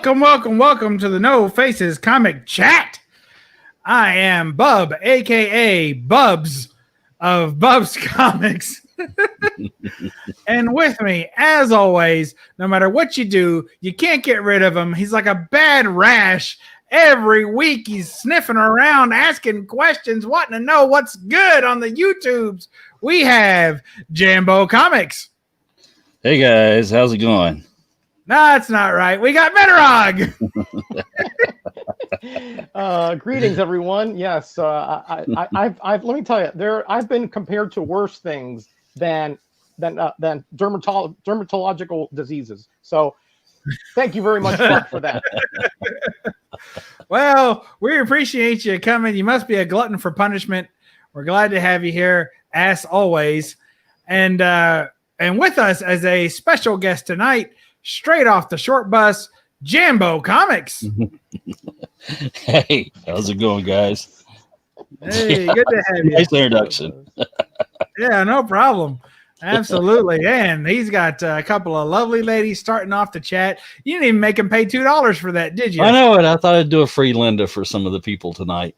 Welcome to the No Faces Comic Chat. I am Bub, aka BUB'S of BUB'S Comics. And with me, as always, no matter what you do, you can't get rid of him. He's like a bad rash. Every week he's sniffing around, asking questions, wanting to know what's good on the YouTubes. We have Jambo Comics. Hey guys, how's it going? No, that's not right. We got Metarog. Greetings, everyone. Yes, I've let me tell you, I've been compared to worse things than dermatological diseases. So, thank you very much for that. Well, we appreciate you coming. You must be a glutton for punishment. We're glad to have you here, as always, and with us as a special guest tonight, straight off the short bus, Jambo Comics. Hey, how's it going, guys? Hey, good to have you. Nice introduction. Yeah, no problem. Absolutely. And he's got a couple of lovely ladies starting off the chat. You didn't even make him pay $2 for that, did you? I know it. I thought I'd do a free Linda for some of the people tonight.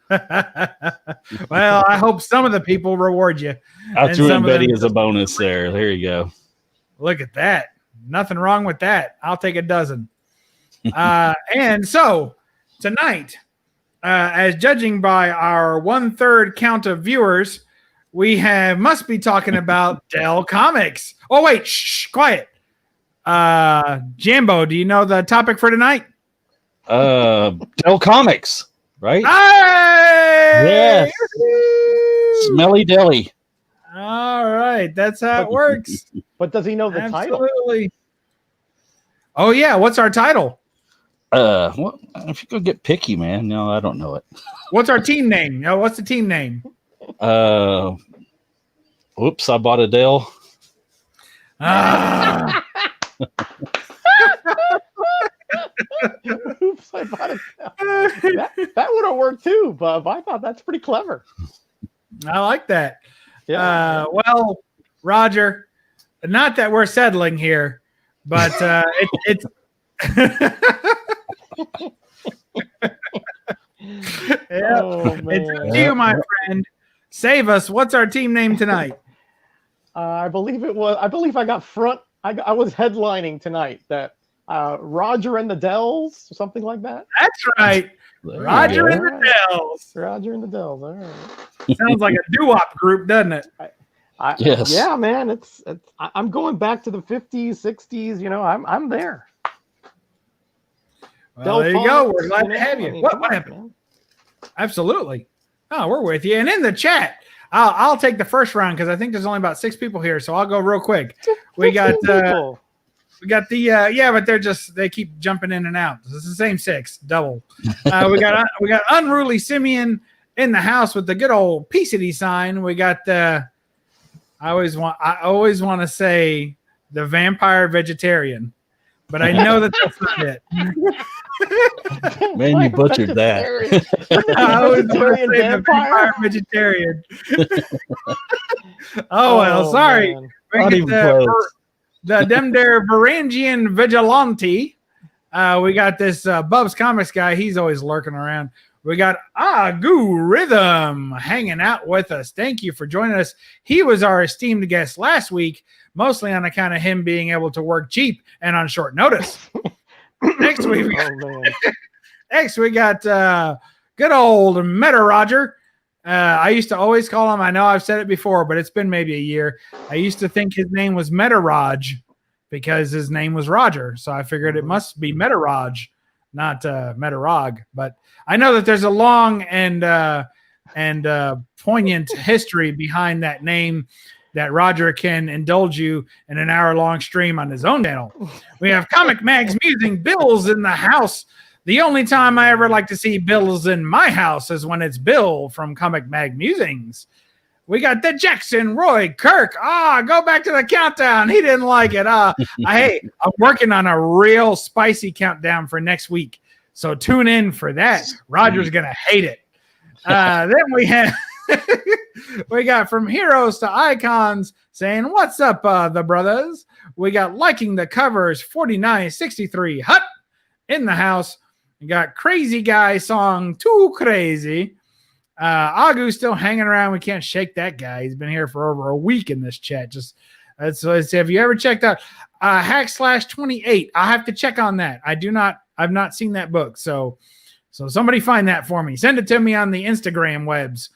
Well, I hope some of the people reward you. I threw in Betty as a bonus there. There you go. Look at that. Nothing wrong with that. I'll take a dozen. And so tonight, as judging by our 1/3 count of viewers, we must be talking about Dell Comics. Oh, wait. Shh, quiet. Jambo, do you know the topic for tonight? Dell Comics, right? Hey! Yes. Smelly Deli. All right. That's how it works. But does he know the title? Absolutely. Oh, yeah. What's our title? Well, if you go get picky, man. No, I don't know it. What's our team name? No, what's the team name? Oops, I bought a Dell. Ah. Oops, I bought it. That would have worked too, Bub. I thought that's pretty clever. I like that. Yeah. Well, Roger, not that we're settling here, but it's yeah, Oh, man. it's up to you, my friend. Save us. What's our team name tonight? I believe I got front. I was headlining tonight. That Roger and the Dells, or something like that. That's right. Roger and the Dells. Roger and the Dells. All right. Sounds like a doo-wop group, doesn't it? Yes. Yeah, man. It's. I'm going back to the 50s, 60s. You know, I'm there. Well, there you go. We're glad to have I you. mean, What happened? man. Absolutely. Oh, we're with you. And in the chat, I'll take the first round because I think there's only about 6 people here, so I'll go real quick. We got people. but they keep jumping in and out. It's the same 6, double. We got Unruly Simeon in the house with the good old peacety sign. We got I always want to say the vampire vegetarian, but I know that that's not it. Man, you butchered that. I always want to say the vampire vegetarian. Oh well, sorry. Man. Not even close. The Dem der Varangian Vigilante. We got this BUB'S Comics guy. He's always lurking around. We got Agu Rhythm hanging out with us. Thank you for joining us. He was our esteemed guest last week, mostly on account of him being able to work cheap and on short notice. Next we got good old Metarog. I used to always call him, I know I've said it before, but it's been maybe a year. I used to think his name was Metarog because his name was Roger. So I figured it must be Metarog, not Metarog. But I know that there's a long and poignant history behind that name that Roger can indulge you in an hour-long stream on his own channel. We have Comic Mags Musing. Bill's in the house. The only time I ever like to see Bill's in my house is when it's Bill from Comic Mag Musings. We got the Jackson Roy Kirk. Go back to the countdown. He didn't like it. Hey, I'm working on a real spicy countdown for next week. So tune in for that. Roger's going to hate it. Then we have we got From Heroes to Icons saying, what's up, the brothers? We got Liking the Covers 4963 Hut. in the house. We got Crazy Guy song Too Crazy. Agu's still hanging around. We can't shake that guy. He's been here for over a week in this chat. Just let's say, have you ever checked out Hack/28? I have to check on that. I've not seen that book. So somebody find that for me. Send it to me on the Instagram webs.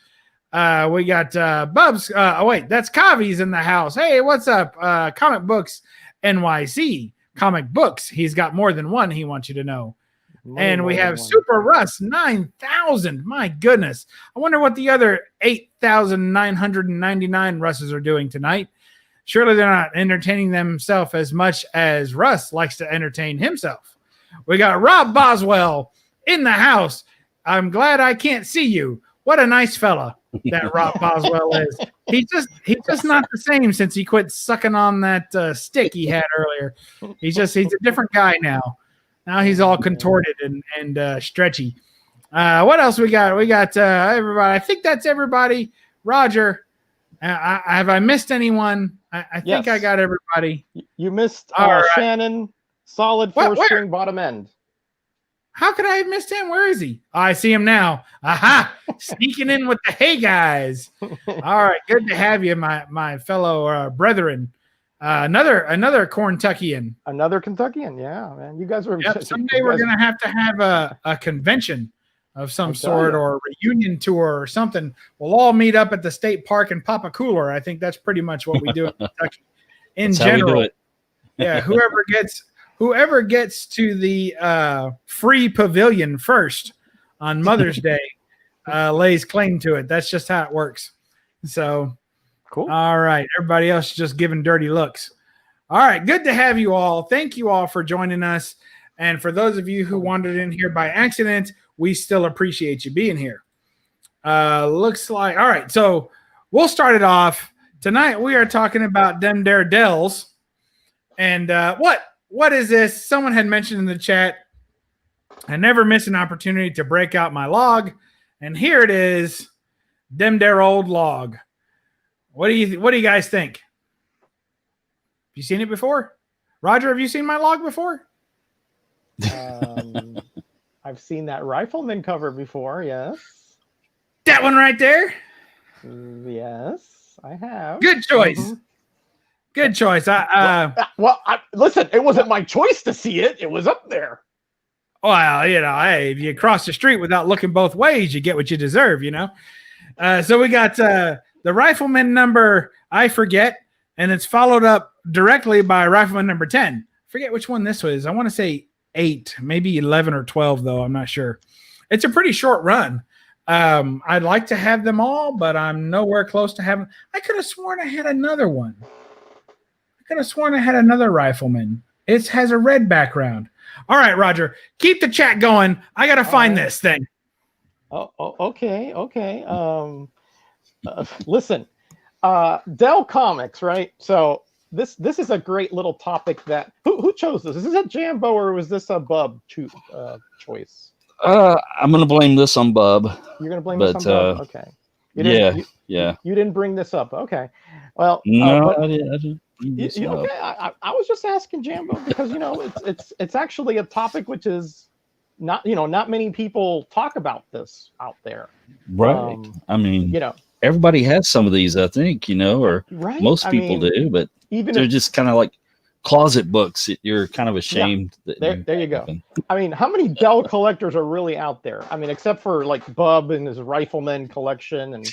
We got BUB'S. Wait, that's Kavi's in the house. Hey, what's up? Comic Books NYC. Comic Books. He's got more than one, he wants you to know. And we have Super Russ 9,000. My goodness. I wonder what the other 8,999 Russes are doing tonight. Surely they're not entertaining themselves as much as Russ likes to entertain himself. We got Rob Boswell in the house. I'm glad I can't see you. What a nice fella that Rob Boswell is. He's just not the same since he quit sucking on that stick he had earlier. He's a different guy now. Now he's all contorted and stretchy. What else we got? We got everybody. I think that's everybody. Roger, have I missed anyone? I think yes. I got everybody. You missed right. Shannon, solid four-string bottom end. How could I have missed him? Where is he? Oh, I see him now. Aha! Sneaking in with the hey guys. All right, good to have you, my fellow brethren. Another Kentuckian. Another Kentuckian, yeah, man. You guys are. Yep, someday we're gonna have to have a convention of some sort or a reunion tour or something. We'll all meet up at the state park and pop a cooler. I think that's pretty much what we do in Kentucky. In that's general, how we do it. Yeah. Whoever gets to the free pavilion first on Mother's Day lays claim to it. That's just how it works. So, cool. All right. Everybody else is just giving dirty looks. All right. Good to have you all. Thank you all for joining us. And for those of you who wandered in here by accident, we still appreciate you being here. Looks like, all right. So we'll start it off. Tonight we are talking about them there Dells. And what is this? Someone had mentioned in the chat, I never miss an opportunity to break out my log. And here it is, them there old log. What do you guys think? Have you seen it before? Roger, have you seen my log before? I've seen that Rifleman cover before, yes. That one right there? Yes, I have. Good choice. Mm-hmm. Good choice. Listen, it wasn't my choice to see it. It was up there. Well, hey, if you cross the street without looking both ways, you get what you deserve, So we got the Rifleman number, I forget, and it's followed up directly by Rifleman number 10. Forget which one this was. I want to say 8, maybe 11 or 12, though. I'm not sure. It's a pretty short run. I'd like to have them all, but I'm nowhere close to having. I could have sworn I had another one. I could have sworn I had another Rifleman. It has a red background. All right, Roger, keep the chat going. I got to find this thing. Oh, okay. Listen, Dell Comics, right? So this is a great little topic that who chose this? Is this a Jambo or was this a Bub choice? I'm gonna blame this on Bub. You're gonna blame this on Bub? Okay. Yeah. You didn't bring this up. Okay. Well, no, I didn't. Okay. I was just asking Jambo because it's actually a topic which is not many people talk about this out there. Right. I mean, everybody has some of these, I think, or right? most people do, but even they're just kind of like closet books. You're kind of ashamed that there you go. I mean, how many Dell collectors are really out there? I mean, except for like Bub and his Rifleman collection, and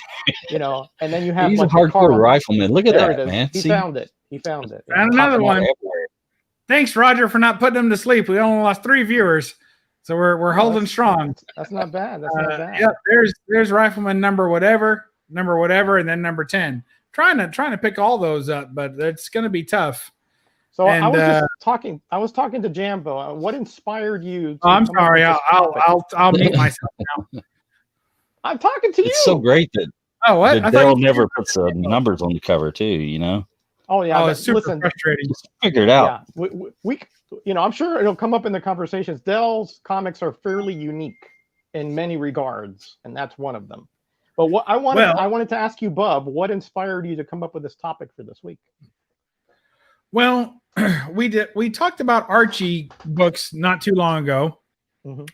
and then you have he's a hardcore Rifleman. Look at that, man. He found it. And another one. Thanks, Roger, for not putting them to sleep. We only lost 3 viewers, so we're holding strong. That's not bad. That's not bad. Yep. There's Rifleman number whatever, and then number 10. Trying to pick all those up, but it's going to be tough. So I was talking to Jambo. What inspired you? I'm sorry. I'll mute myself now. I'm talking to you. It's so great that Dell never puts the numbers on the cover too. Oh yeah. It's super frustrating. Just figure it out. Yeah. We I'm sure it'll come up in the conversations. Dell's comics are fairly unique in many regards, and that's one of them. But what I wanted to ask you, Bub, what inspired you to come up with this topic for this week? Well, we talked about Archie books not too long ago,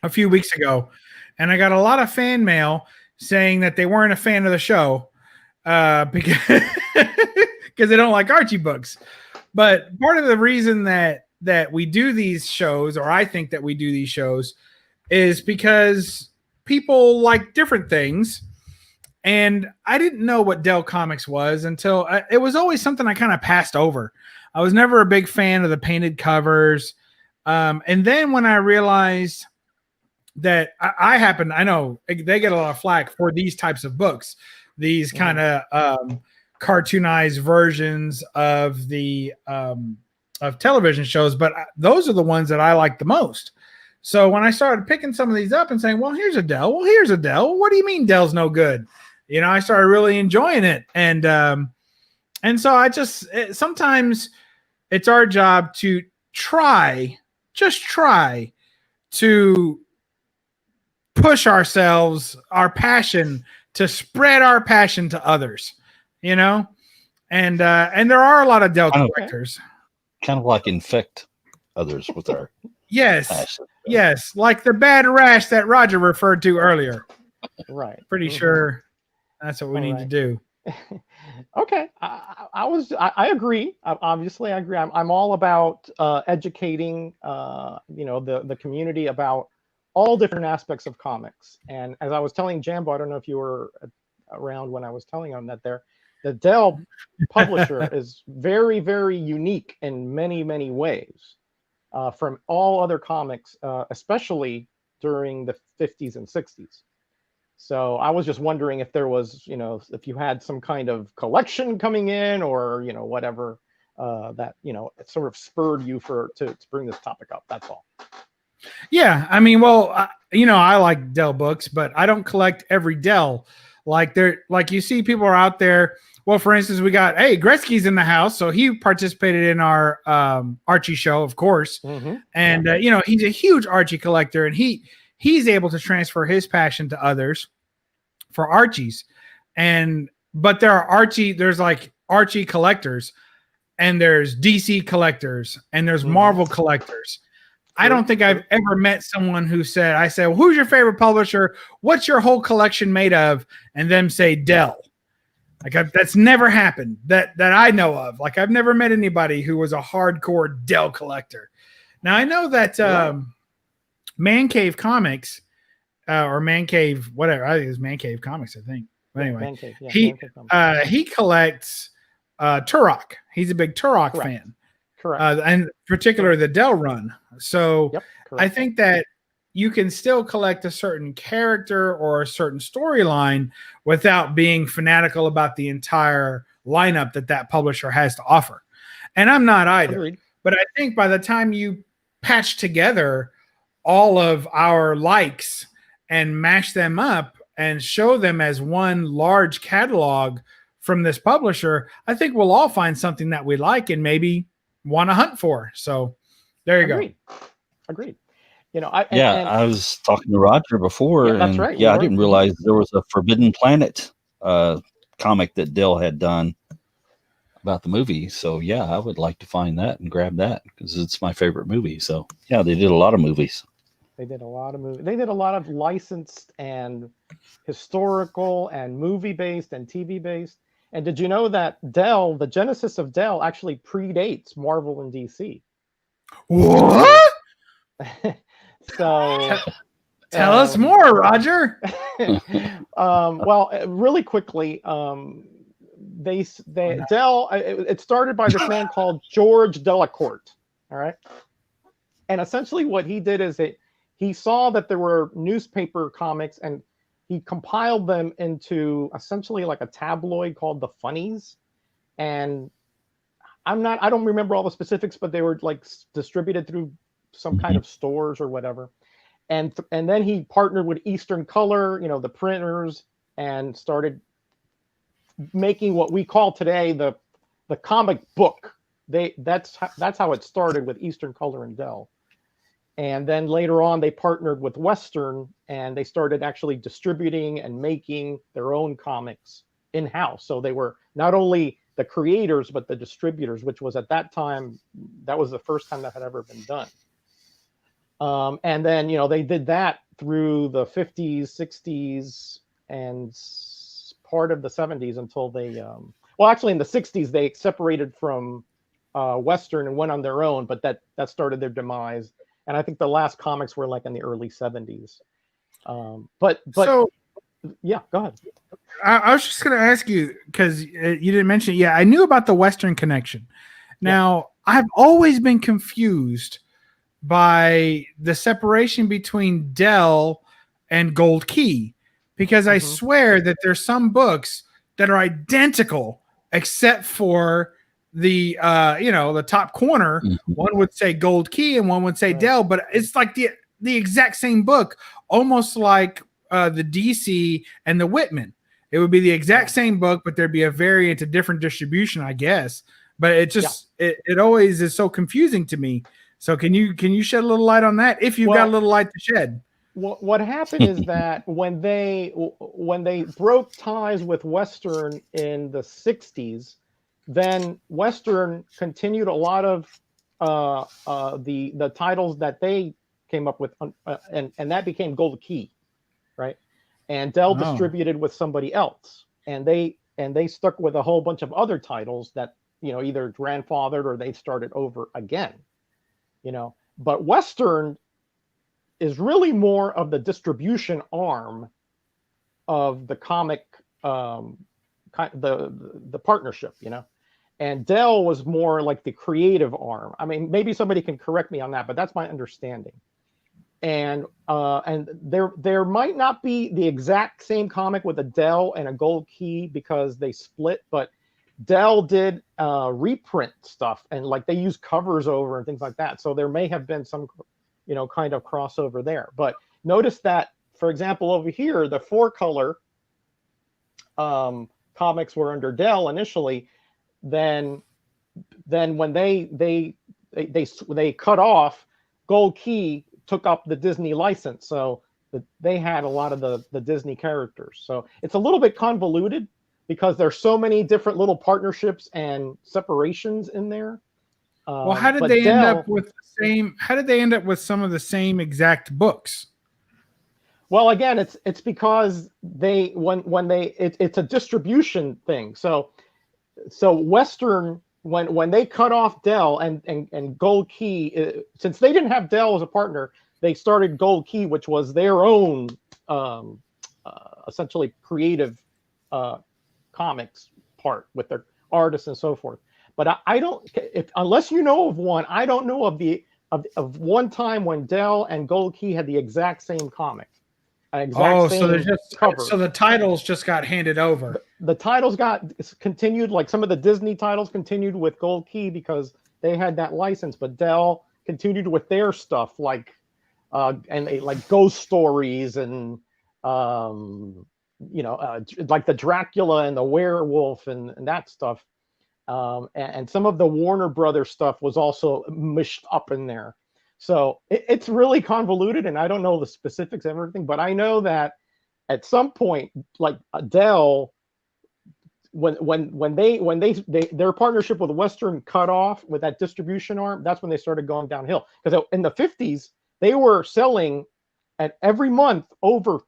a few weeks ago, and I got a lot of fan mail saying that they weren't a fan of the show because they don't like Archie books. But part of the reason that we do these shows, or I think that we do these shows, is because people like different things. And I didn't know what Dell Comics was until it was always something I kind of passed over. I was never a big fan of the painted covers. And then when I realized that I know they get a lot of flack for these types of books, these kind of cartoonized versions of the of television shows, but those are the ones that I like the most. So when I started picking some of these up and saying, well, here's a Dell. Well, here's a Dell. What do you mean Dell's no good? You know, I started really enjoying it. And so I sometimes it's our job to just try to push ourselves, our passion, to spread our passion to others, you know? And there are a lot of Dell collectors. Kind of like infect others with our passion. Yes, like the bad rash that Roger referred to earlier. Right. Pretty sure that's what we need to do. Okay, I agree. Obviously, I agree. I'm all about educating, the community about all different aspects of comics. And as I was telling Jambo, I don't know if you were around when I was telling him that the Dell publisher is very, very unique in many, many ways from all other comics, especially during the 50s and 60s. So I was just wondering if there was, if you had some kind of collection coming in or, whatever that, it sort of spurred you to bring this topic up. That's all. Yeah. I mean, well, I like Dell books, but I don't collect every Dell. Like you see people are out there. Well, for instance, we got, Gretzky's in the house. So he participated in our Archie show, of course. And, he's a huge Archie collector, and he's able to transfer his passion to others for Archies. But there's like Archie collectors, and there's DC collectors, and there's Marvel collectors. I don't think I've ever met someone who said, well, who's your favorite publisher? What's your whole collection made of? And them say Dell. Like that's never happened that I know of. Like I've never met anybody who was a hardcore Dell collector. Now I know that Man Cave Comics or Man Cave, whatever. I think it's Man Cave Comics, I think. But anyway, he collects Turok. He's a big Turok fan. Correct. And particularly the Dell run. So I think that you can still collect a certain character or a certain storyline without being fanatical about the entire lineup that publisher has to offer. And I'm not either. Agreed. But I think by the time you patch together all of our likes and mash them up and show them as one large catalog from this publisher, I think we'll all find something that we like and maybe want to hunt for. So there you go. Agreed. I was talking to Roger before, and that's right. I didn't realize there was a Forbidden Planet comic that Dell had done about the movie. So I would like to find that and grab that because it's my favorite movie. So they did a lot of movies. They did a lot of licensed and historical and movie based and TV based. And did you know that Dell, the genesis of Dell, actually predates Marvel and DC? What? So tell us more, Roger. Well, really quickly, Dell. It started by this man called George Delacourt. All right, and essentially what he did is he saw that there were newspaper comics, and he compiled them into essentially like a tabloid called the Funnies. And I don't remember all the specifics, but they were like distributed through some kind of stores or whatever. And then he partnered with Eastern Color, the printers, and started making what we call today the comic book. That's how it started with Eastern Color and Dell. And then later on, they partnered with Western, and they started actually distributing and making their own comics in-house. So they were not only the creators, but the distributors, which was at that time, that was the first time that had ever been done. And then, they did that through the 50s, 60s, and part of the 70s until they, actually in the 60s, they separated from Western and went on their own, but that started their demise. And I think the last comics were like in the early 70s. But so, yeah, go ahead. I was just going to ask you, because you didn't mention it. Yeah, I knew about the Western connection. Now, I've always been confused by the separation between Dell and Gold Key, because I swear that there's some books that are identical except for the the top corner. One would say Gold Key and one would say Dell, but it's like the exact same book, almost like the DC and the Whitman. It would be the exact same book, but there'd be a variant, a different distribution, I guess. But it just it always is so confusing to me. So can you shed a little light on that if you've got a little light to shed? What happened is that when they broke ties with Western in the 60s, then Western continued a lot of the titles that they came up with, and that became Gold Key, right? And Dell distributed with somebody else, and they stuck with a whole bunch of other titles that either grandfathered or they started over again, But Western is really more of the distribution arm of the comic, the partnership, and Dell was more like the creative arm. I mean, maybe somebody can correct me on that, but that's my understanding. And there might not be the exact same comic with a Dell and a Gold Key because they split, but Dell did reprint stuff, and like they use covers over and things like that. So there may have been some, kind of crossover there. But notice that, for example, over here, the 4-color comics were under Dell initially. Then when they cut off, Gold Key took up the Disney license, so they had a lot of the Disney characters. So it's a little bit convoluted because there's so many different little partnerships and separations in there. Well, how did they end up with the same? How did they end up with some of the same exact books? Well, again, it's because it's a distribution thing. So Western, when they cut off Dell and Gold Key, since they didn't have Dell as a partner, they started Gold Key, which was their own essentially creative comics part with their artists and so forth. But I don't, unless you know of one, I don't know of one time when Dell and Gold Key had the exact same comic. So the titles just got handed over. The titles got continued, like some of the Disney titles continued with Gold Key because they had that license, but Dell continued with their stuff, like like ghost stories and like the Dracula and the werewolf and that stuff. And some of the Warner Brothers stuff was also mished up in there. So it's really convoluted, and I don't know the specifics of everything, but I know that at some point, like Dell, when their partnership with Western cut off with that distribution arm, that's when they started going downhill. Because in the 50s, they were selling at every month over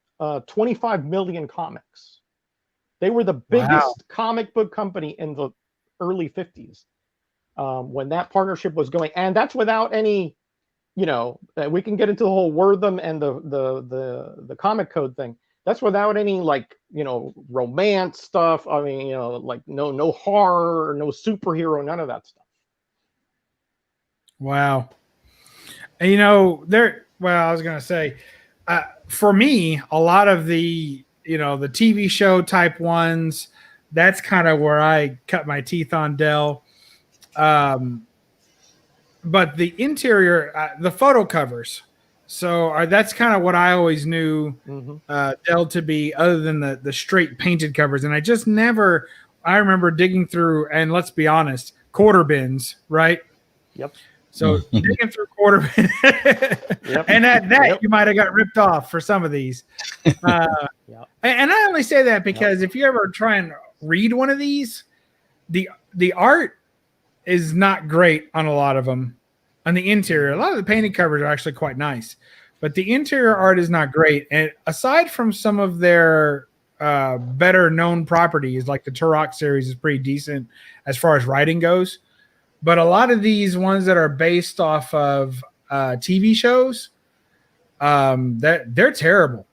25 million comics. They were the biggest comic book company in the early 50s when that partnership was going, and that's without any. We can get into the whole Wortham and the comic code thing. That's without any romance stuff. I mean, like no horror, no superhero, none of that stuff. Wow. And I was gonna say, for me, a lot of the the TV show type ones, that's kind of where I cut my teeth on Dell. But the interior, the photo covers, so that's kind of what I always knew Dell to be, other than the straight painted covers. And I remember digging through, and let's be honest, quarter bins, right? Yep. So digging through quarter bins, and at that you might have got ripped off for some of these. And I only say that because if you ever try and read one of these, the the art is not great on a lot of them. On the interior, a lot of the painted covers are actually quite nice, but the interior art is not great. And aside from some of their better known properties, like the Turok series is pretty decent as far as writing goes. But a lot of these ones that are based off of TV shows, they're terrible.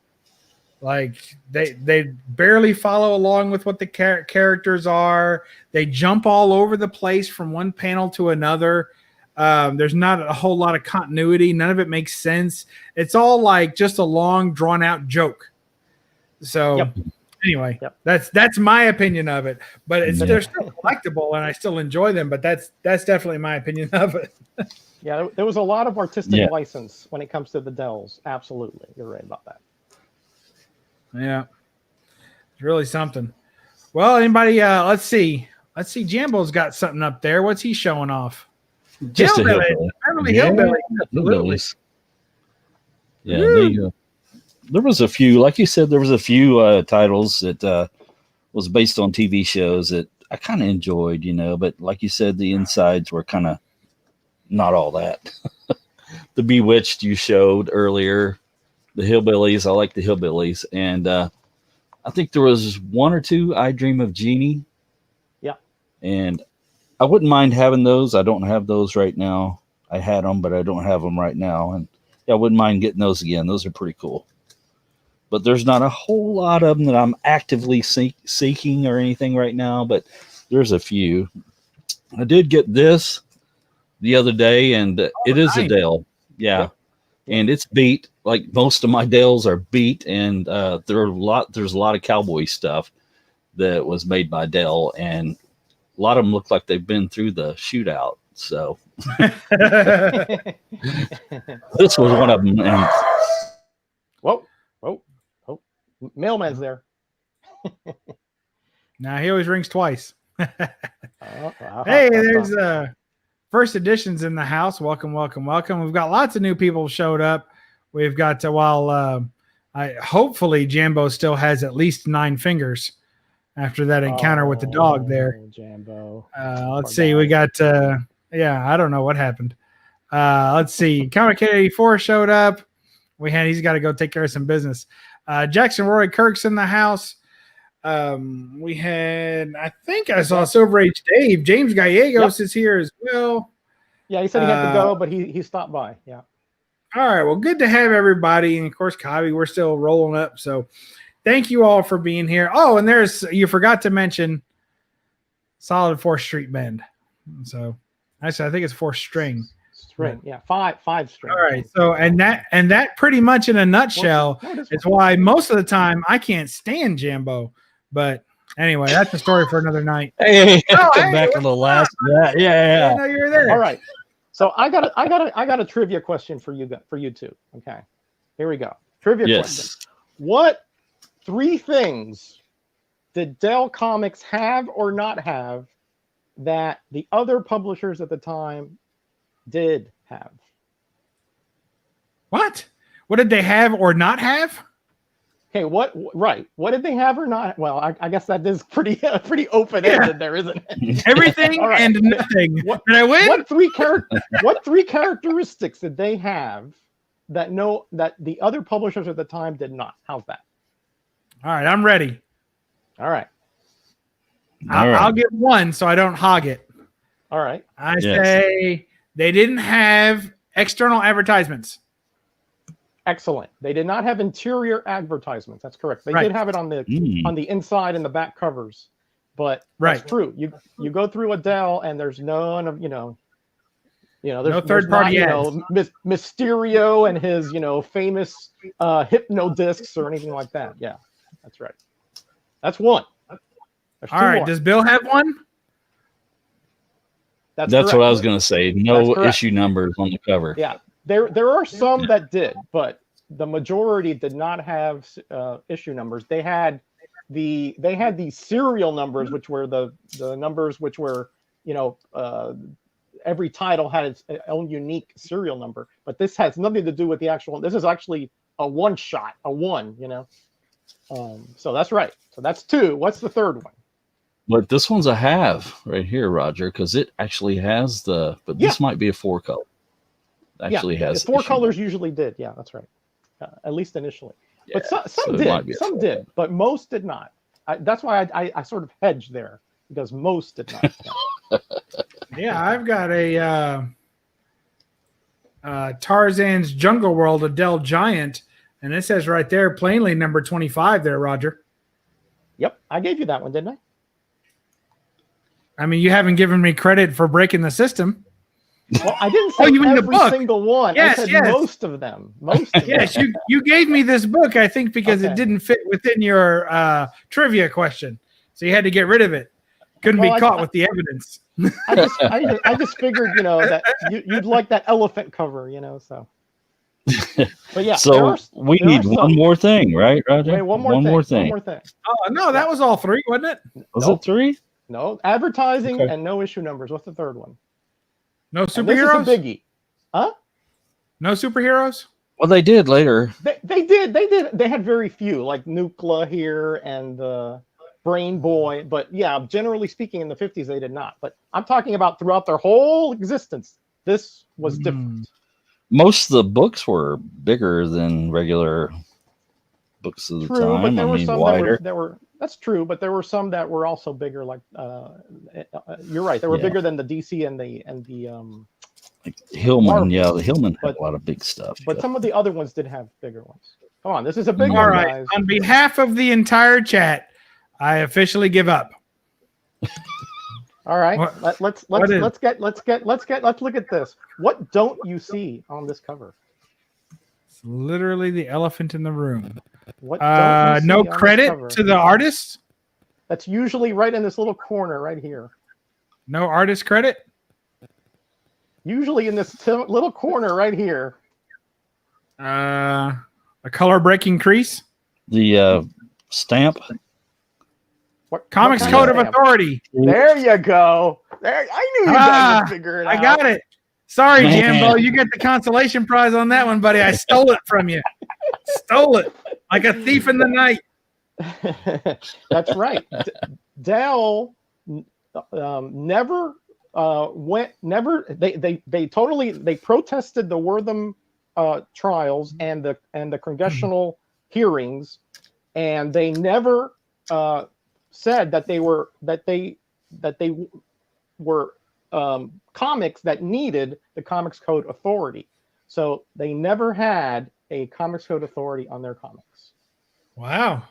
Like they barely follow along with what the characters are. They jump all over the place from one panel to another. There's not a whole lot of continuity. None of it makes sense. It's all like just a long, drawn out joke. So anyway, that's my opinion of it. But they're still collectible, and I still enjoy them. But that's definitely my opinion of it. Yeah, there was a lot of artistic license when it comes to the Dells. Absolutely, you're right about that. Yeah, it's really something. Well, anybody? Let's see. Jambo's got something up there. What's he showing off? Just Hillbilly. Hillbillies. Yeah, there was a few, like you said, there was a few titles that was based on TV shows that I kind of enjoyed, but like you said, the insides were kind of not all that. The Bewitched you showed earlier, the Hillbillies, I like the Hillbillies, and I think there was one or two I Dream of Jeannie. Yeah. And I wouldn't mind having those. I don't have those right now. I had them, but I don't have them right now. And I wouldn't mind getting those again. Those are pretty cool. But there's not a whole lot of them that I'm actively seeking or anything right now, but there's a few. I did get this the other day, and it is a Dell. Yeah. And it's beat. Like most of my Dells are beat, and there's a lot of cowboy stuff that was made by Dell, and a lot of them look like they've been through the shootout. So this was one of them. And whoa. Mailman's there. Now he always rings twice. Hey, there's first editions in the house. Welcome. We've got lots of new people showed up. We've got hopefully Jambo still has at least 9 fingers after that encounter with the dog there. Jambo. Let's see. We got I don't know what happened. Let's see. Comic Kid 84 showed up. He's got to go take care of some business. Jackson Roy Kirk's in the house. We had, I think I saw Silver Age Dave. James Gallegos is here as well. Yeah, he said he had to go, but he stopped by. Yeah. All right. Well, good to have everybody. And of course, Cobby, we're still rolling up. So thank you all for being here. Oh, and you forgot to mention Solid 4th Street Bend. So actually, I think it's 4th string. String, yeah, five string. All right. So and that pretty much in a nutshell is why most of the time I can't stand Jambo. But anyway, that's a story for another night. Hey, come back to the last. Yeah. I know you were there. All right. So I got a trivia question for you two. Okay. Here we go. Trivia question. What 3 things did Dell Comics have or not have that the other publishers at the time did have? What did they have or not have? Okay, what did they have or not? Well, I guess that is pretty open-ended there, isn't it? Everything right. And nothing. Did I win? What 3 characteristics did they have that the other publishers at the time did not? How's that? All right, I'm ready. All right. I'll get 1 so I don't hog it. All right. I say they didn't have external advertisements. Excellent. They did not have interior advertisements. That's correct. They did have it on the inside and the back covers, but that's true. You go through a Dell and there's none of there's no third party ads. Mysterio and his famous hypno discs or anything like that. Yeah, that's right. That's 1. All right. More. Does Bill have 1? That's what I was going to say. No issue numbers on the cover. Yeah. There are some that did, but the majority did not have issue numbers. They had the serial numbers, which were the numbers which were every title had its own unique serial number. But this has nothing to do with the actual. This is actually a one shot, a 1. So that's right. So that's 2. What's the third one? But this one's a have right here, Roger, because it actually has but this might be a 4-color. Actually has 4 colors usually did. Yeah, that's right. At least initially. Yeah, but some did. Some did, but most did not. That's why I sort of hedged there, because most did not. Yeah, I've got a Tarzan's Jungle World, a Dell Giant, and it says right there plainly number 25 there, Roger. Yep, I gave you that one, didn't I? I mean, you haven't given me credit for breaking the system. Well, I didn't say you mean the every book? single one. Yes, I said yes. most of them. Most of Yes, them. you gave me this book, I think, because Okay. it didn't fit within your trivia question. So you had to get rid of it. Couldn't be caught with the evidence. I just figured, that you'd like that elephant cover, so. But yeah. So we need one more thing, right, Roger? Wait, one more thing. One more thing. Oh, no, that was all 3, wasn't it? Was it 3? No, advertising and no issue numbers. What's the third one? No And superheroes? this is a biggie. Huh? No superheroes? Well, they did later. They did. They had very few, like Nucla here and Brain Boy. But yeah, generally speaking, in the 50s, they did not. But I'm talking about throughout their whole existence. This was different. Most of the books were bigger than regular books of the time. But there were some wider. that were that's true, but there were some that were also bigger. Like you're right, they were bigger than the DC and the like Hillman. Marvel. Yeah, the Hillman had a lot of big stuff. But some of the other ones did have bigger ones. Come on, this is a big All one, right. guys. On behalf of the entire chat, I officially give up. All right, let's look at this. What don't you see on this cover? It's literally the elephant in the room. What don't you see no on this credit cover? to the artist? That's usually right in this little corner right here. No artist credit? Usually in this little corner right here. A color breaking crease? The stamp. Comics Code of Authority. There you go. There, I knew you guys would figure it out. I got it. Sorry, Man. Jambo. You get the consolation prize on that one, buddy. I stole it from you. Stole it like a thief in the night. That's right. Dell never went. Never. They totally protested the Wortham trials and the congressional hearings, and they never said that they were comics that needed the Comics Code Authority. So they never had a Comics Code Authority on their comics. Wow.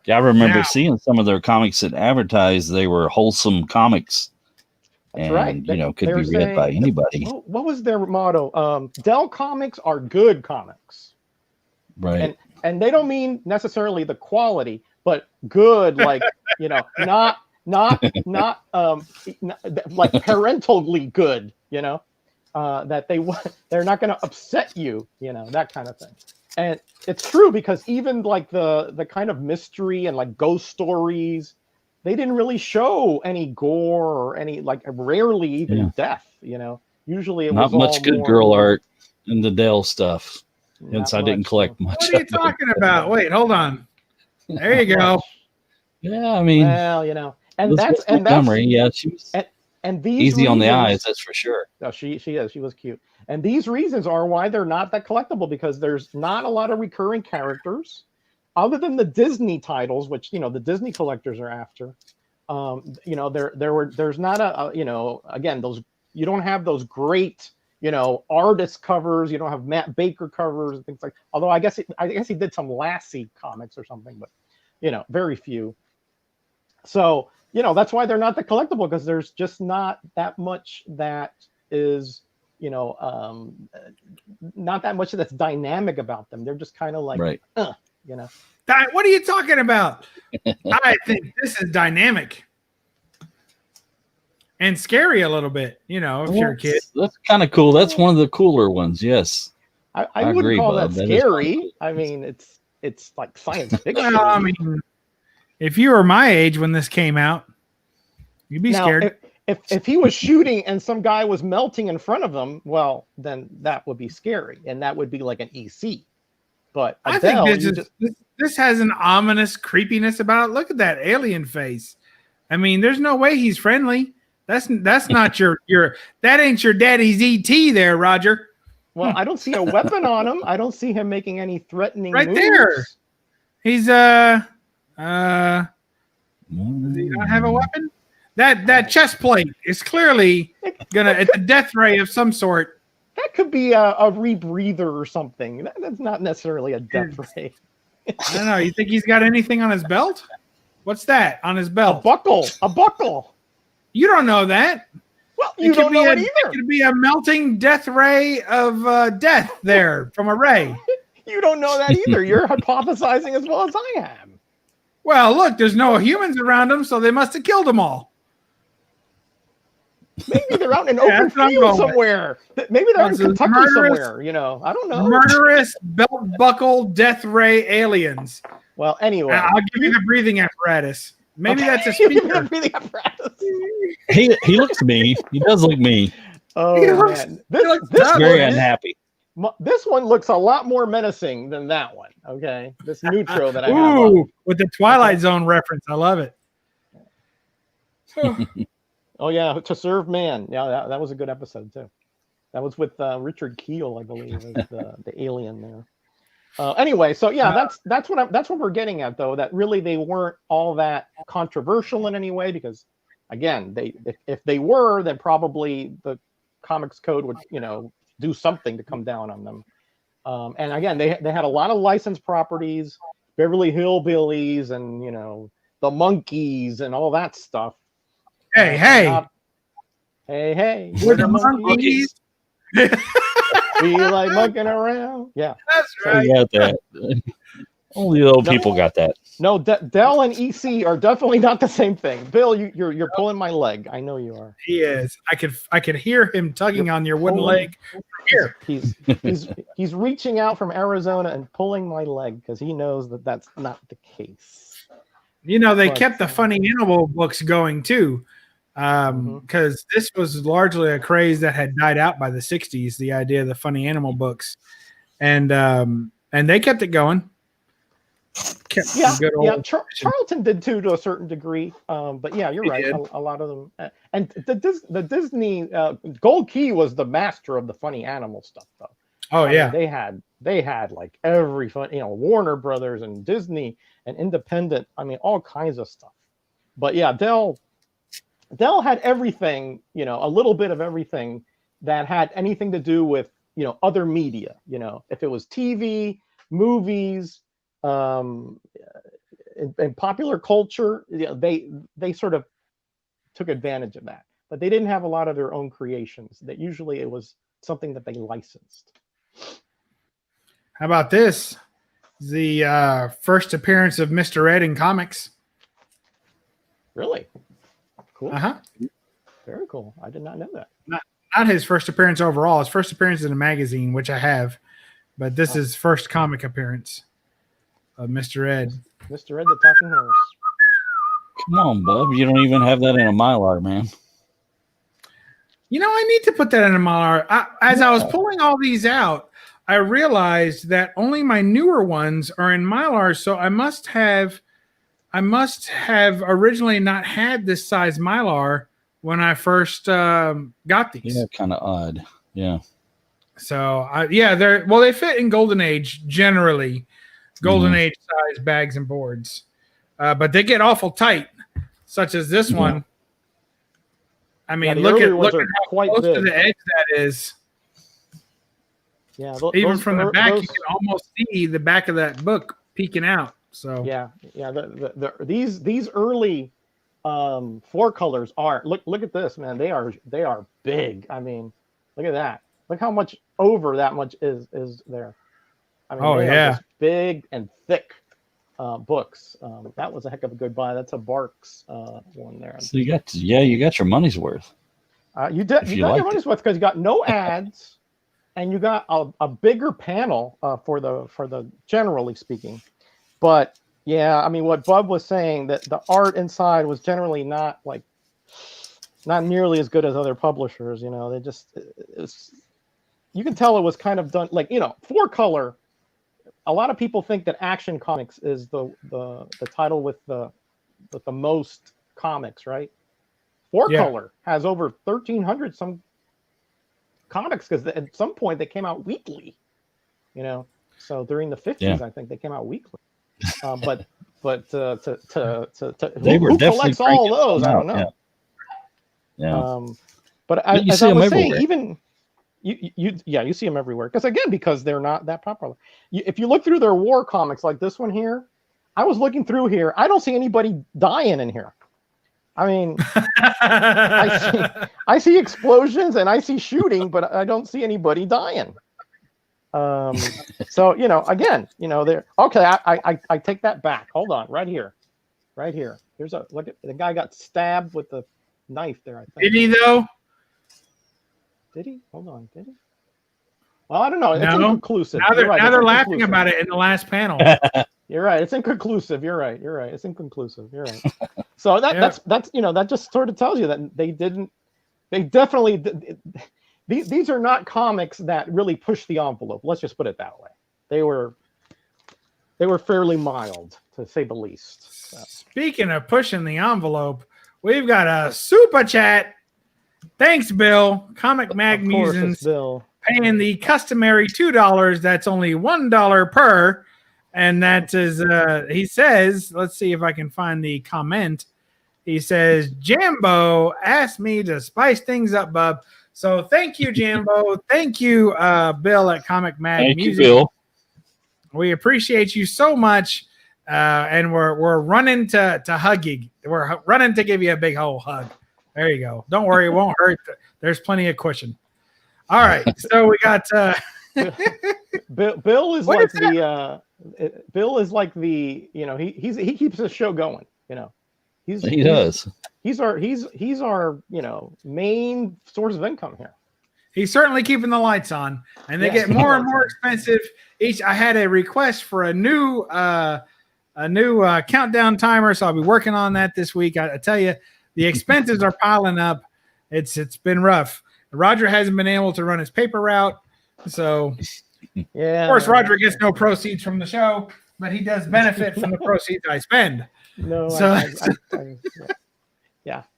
Yeah, I remember seeing some of their comics that advertised they were wholesome comics. That's and, right. Could be read by anybody. What was their motto? Dell Comics are good comics. Right. And they don't mean necessarily the quality, but good, like, not like parentally good, that they're not going to upset you, that kind of thing. And it's true, because even like the kind of mystery and like ghost stories, they didn't really show any gore or any, like, rarely even death, Usually it was not much all good more, girl art in the Dell stuff. Hence, I didn't collect much. What are you talking about? Wait, hold on. There you go. Yeah, I mean, well, and that's memory. Yeah, she was and these easy on the reasons- eyes, that's for sure. Oh, she is. She was cute. And these reasons are why they're not that collectible, because there's not a lot of recurring characters, other than the Disney titles, which the Disney collectors are after. There's not again, those, you don't have those great artist covers. You don't have Matt Baker covers and things like. Although I guess he did some Lassie comics or something, but very few. So that's why they're not the collectible, because there's just not that much that is not that much that's dynamic about them. They're just kind of like, right. What are you talking about? I think this is dynamic and scary a little bit, if you're a kid. That's kind of cool. That's one of the cooler ones. Yes. I wouldn't agree, call Bob. that That is scary. cool. I mean, it's like science fiction. Well, I mean, if you were my age when this came out, you'd be scared. If he was shooting and some guy was melting in front of him, well, then that would be scary, and that would be like an EC. But I Adele, think this has an ominous creepiness about it. Look at that alien face. I mean, there's no way he's friendly. That's not your that ain't your daddy's ET there, Roger. Well, I don't see a weapon on him. I don't see him making any threatening Right moves. there. He's does he not have a weapon? That chest plate is clearly it's a death ray of some sort. That could be a rebreather or something. That's not necessarily a death ray. I don't know. You think he's got anything on his belt? What's that on his belt? A buckle. You don't know that. Well, you don't know it either. It could be a melting death ray of death there from a ray. You don't know that either. You're hypothesizing as well as I am. Well, look, there's no humans around them, so they must have killed them all. Maybe they're out in an open field somewhere. Maybe they're out in Kentucky somewhere. You know, I don't know. Murderous belt buckle death ray aliens. Well, anyway, I'll give you the breathing apparatus. Maybe that's a speaker. Breathing apparatus. He looks me. He does look me. Oh man, this very unhappy. This one looks a lot more menacing than that one. Okay, this Neutro that I have. Ooh, with the Twilight Zone reference, I love it. Oh yeah, To Serve Man. Yeah, that was a good episode too. That was with Richard Keel, I believe, as the alien there. Anyway, so yeah, that's what we're getting at, though. That really they weren't all that controversial in any way, because again, if they were, then probably the Comics Code would do something to come down on them. And again, they had a lot of licensed properties, Beverly Hillbillies, and the Monkeys and all that stuff. Hey, we're the Monkeys. We like monkeying around. Yeah, that's right. You got that. Only old people got that. No, Dell and EC are definitely not the same thing. Bill, you're pulling my leg. I know you are. He is. I could hear him tugging on your wooden leg. Here, he's reaching out from Arizona and pulling my leg because he knows that that's not the case. They kept the funny animal books going too. Because this was largely a craze that had died out by the 60s, the idea of the funny animal books, and they kept it going. Charlton did too, to a certain degree, but yeah, you're right. A lot of them, and the Disney Gold Key was the master of the funny animal stuff, though. Oh yeah, they had like every fun, Warner Brothers and Disney and Independent. I mean, all kinds of stuff. But yeah, Dell had everything, a little bit of everything that had anything to do with, other media, if it was TV, movies, and popular culture, they sort of took advantage of that. But they didn't have a lot of their own creations. That usually it was something that they licensed. How about this? The first appearance of Mr. Ed in comics. Really? Cool. Uh-huh. Very cool. I did not know that. Not his first appearance overall. His first appearance in a magazine, which I have, but this is first comic appearance of Mr. Ed. Mr. Ed, the Talking Horse. Come on, bub. You don't even have that in a Mylar, man. I need to put that in a Mylar. As I was pulling all these out, I realized that only my newer ones are in Mylar, so I must have originally not had this size Mylar when I first got these. Yeah, kind of odd. Yeah. So they fit in Golden Age generally, Golden Age size bags and boards, but they get awful tight, such as this one. I mean, look at how close to the edge that is. Yeah, even from the back, you can almost see the back of that book peeking out. So yeah. These early four colors are look at this, man. They are big. I mean, look at that. Look how much over that much is there. I mean, they are just big and thick books. That was a heck of a good buy. That's a Barks one there. So you got your money's worth. You got your money's worth because you got no ads, and you got a bigger panel for the generally speaking. But yeah, I mean, what Bub was saying, that the art inside was generally not nearly as good as other publishers. They just you can tell it was kind of done like 4-color. A lot of people think that Action Comics is the title with the most comics, right? Four Color has over 1,300 some comics because at some point they came out weekly, you know. So during the 50s, I think they came out weekly. But they were who definitely collects all those? I don't know. Yeah. But as I was saying, even you see them everywhere because they're not that popular. If you look through their war comics like this one here, I was looking through here. I don't see anybody dying in here. I mean, I see explosions and I see shooting, but I don't see anybody dying. So they're okay. I take that back. Hold on, right here. Here's look at the guy got stabbed with the knife there. I think. Did he though? Did he? Hold on. Did he? Well, I don't know. It's No. inconclusive. Now they're laughing about it in the last panel. You're right. It's inconclusive. You're right. It's inconclusive. You're right. So that's that just sort of tells you that they definitely these are not comics that really push the envelope. Let's just put it that way. They were fairly mild, to say the least. So. Speaking of pushing the envelope, we've got a super chat. Thanks, Bill. Comic Mag Musings Bill paying the customary $2. That's only $1 per. And that is, he says, let's see if I can find the comment. He says, Jambo asked me to spice things up, bub. So thank you, Jambo. Thank you, Bill at Comic Mag Music. Thank you, Bill. We appreciate you so much. And we're running to hug you. We're running to give you a big old hug. There you go. Don't worry, it won't hurt. There's plenty of cushion. All right. So we got Bill is like Bill is like the, you know, he keeps the show going, you know. He does. He's our, you know, main source of income here. He's certainly keeping the lights on, and they get more and more expensive each. I had a request for a new countdown timer, so I'll be working on that this week. I tell you, the expenses are piling up. It's been rough. Roger hasn't been able to run his paper route, so of course Roger gets no proceeds from the show, but he does benefit from the proceeds I spend. No, so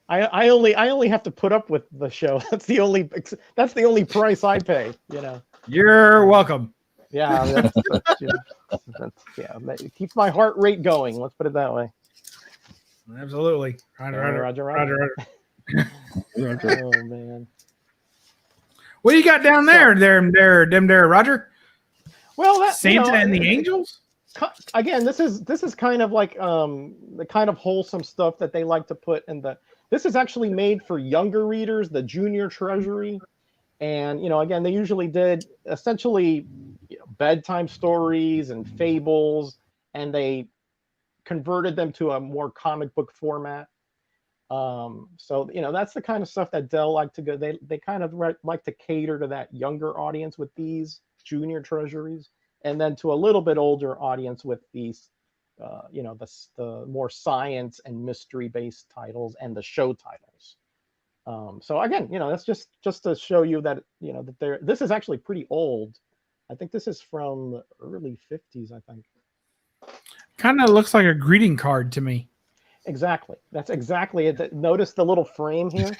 I only have to put up with the show. That's the only price I pay. You know. You're welcome. Yeah, it keeps my heart rate going. Let's put it that way. Absolutely. Roger. Oh man. What do you got down there, Roger? Well, Santa and the Angels. Again, this is kind of like the kind of wholesome stuff that they like to put in the. This is actually made for younger readers, the Junior Treasury, and again, they usually did essentially bedtime stories and fables, and they converted them to a more comic book format. So that's the kind of stuff that Dell like to go. They kind of like to cater to that younger audience with these Junior Treasuries, and then to a little bit older audience with these, the more science and mystery based titles and the show titles. So again, that's just to show you that that this is actually pretty old. I think this is from the early 50s. I think. Kind of looks like a greeting card to me. Exactly. That's exactly it. Notice the little frame here.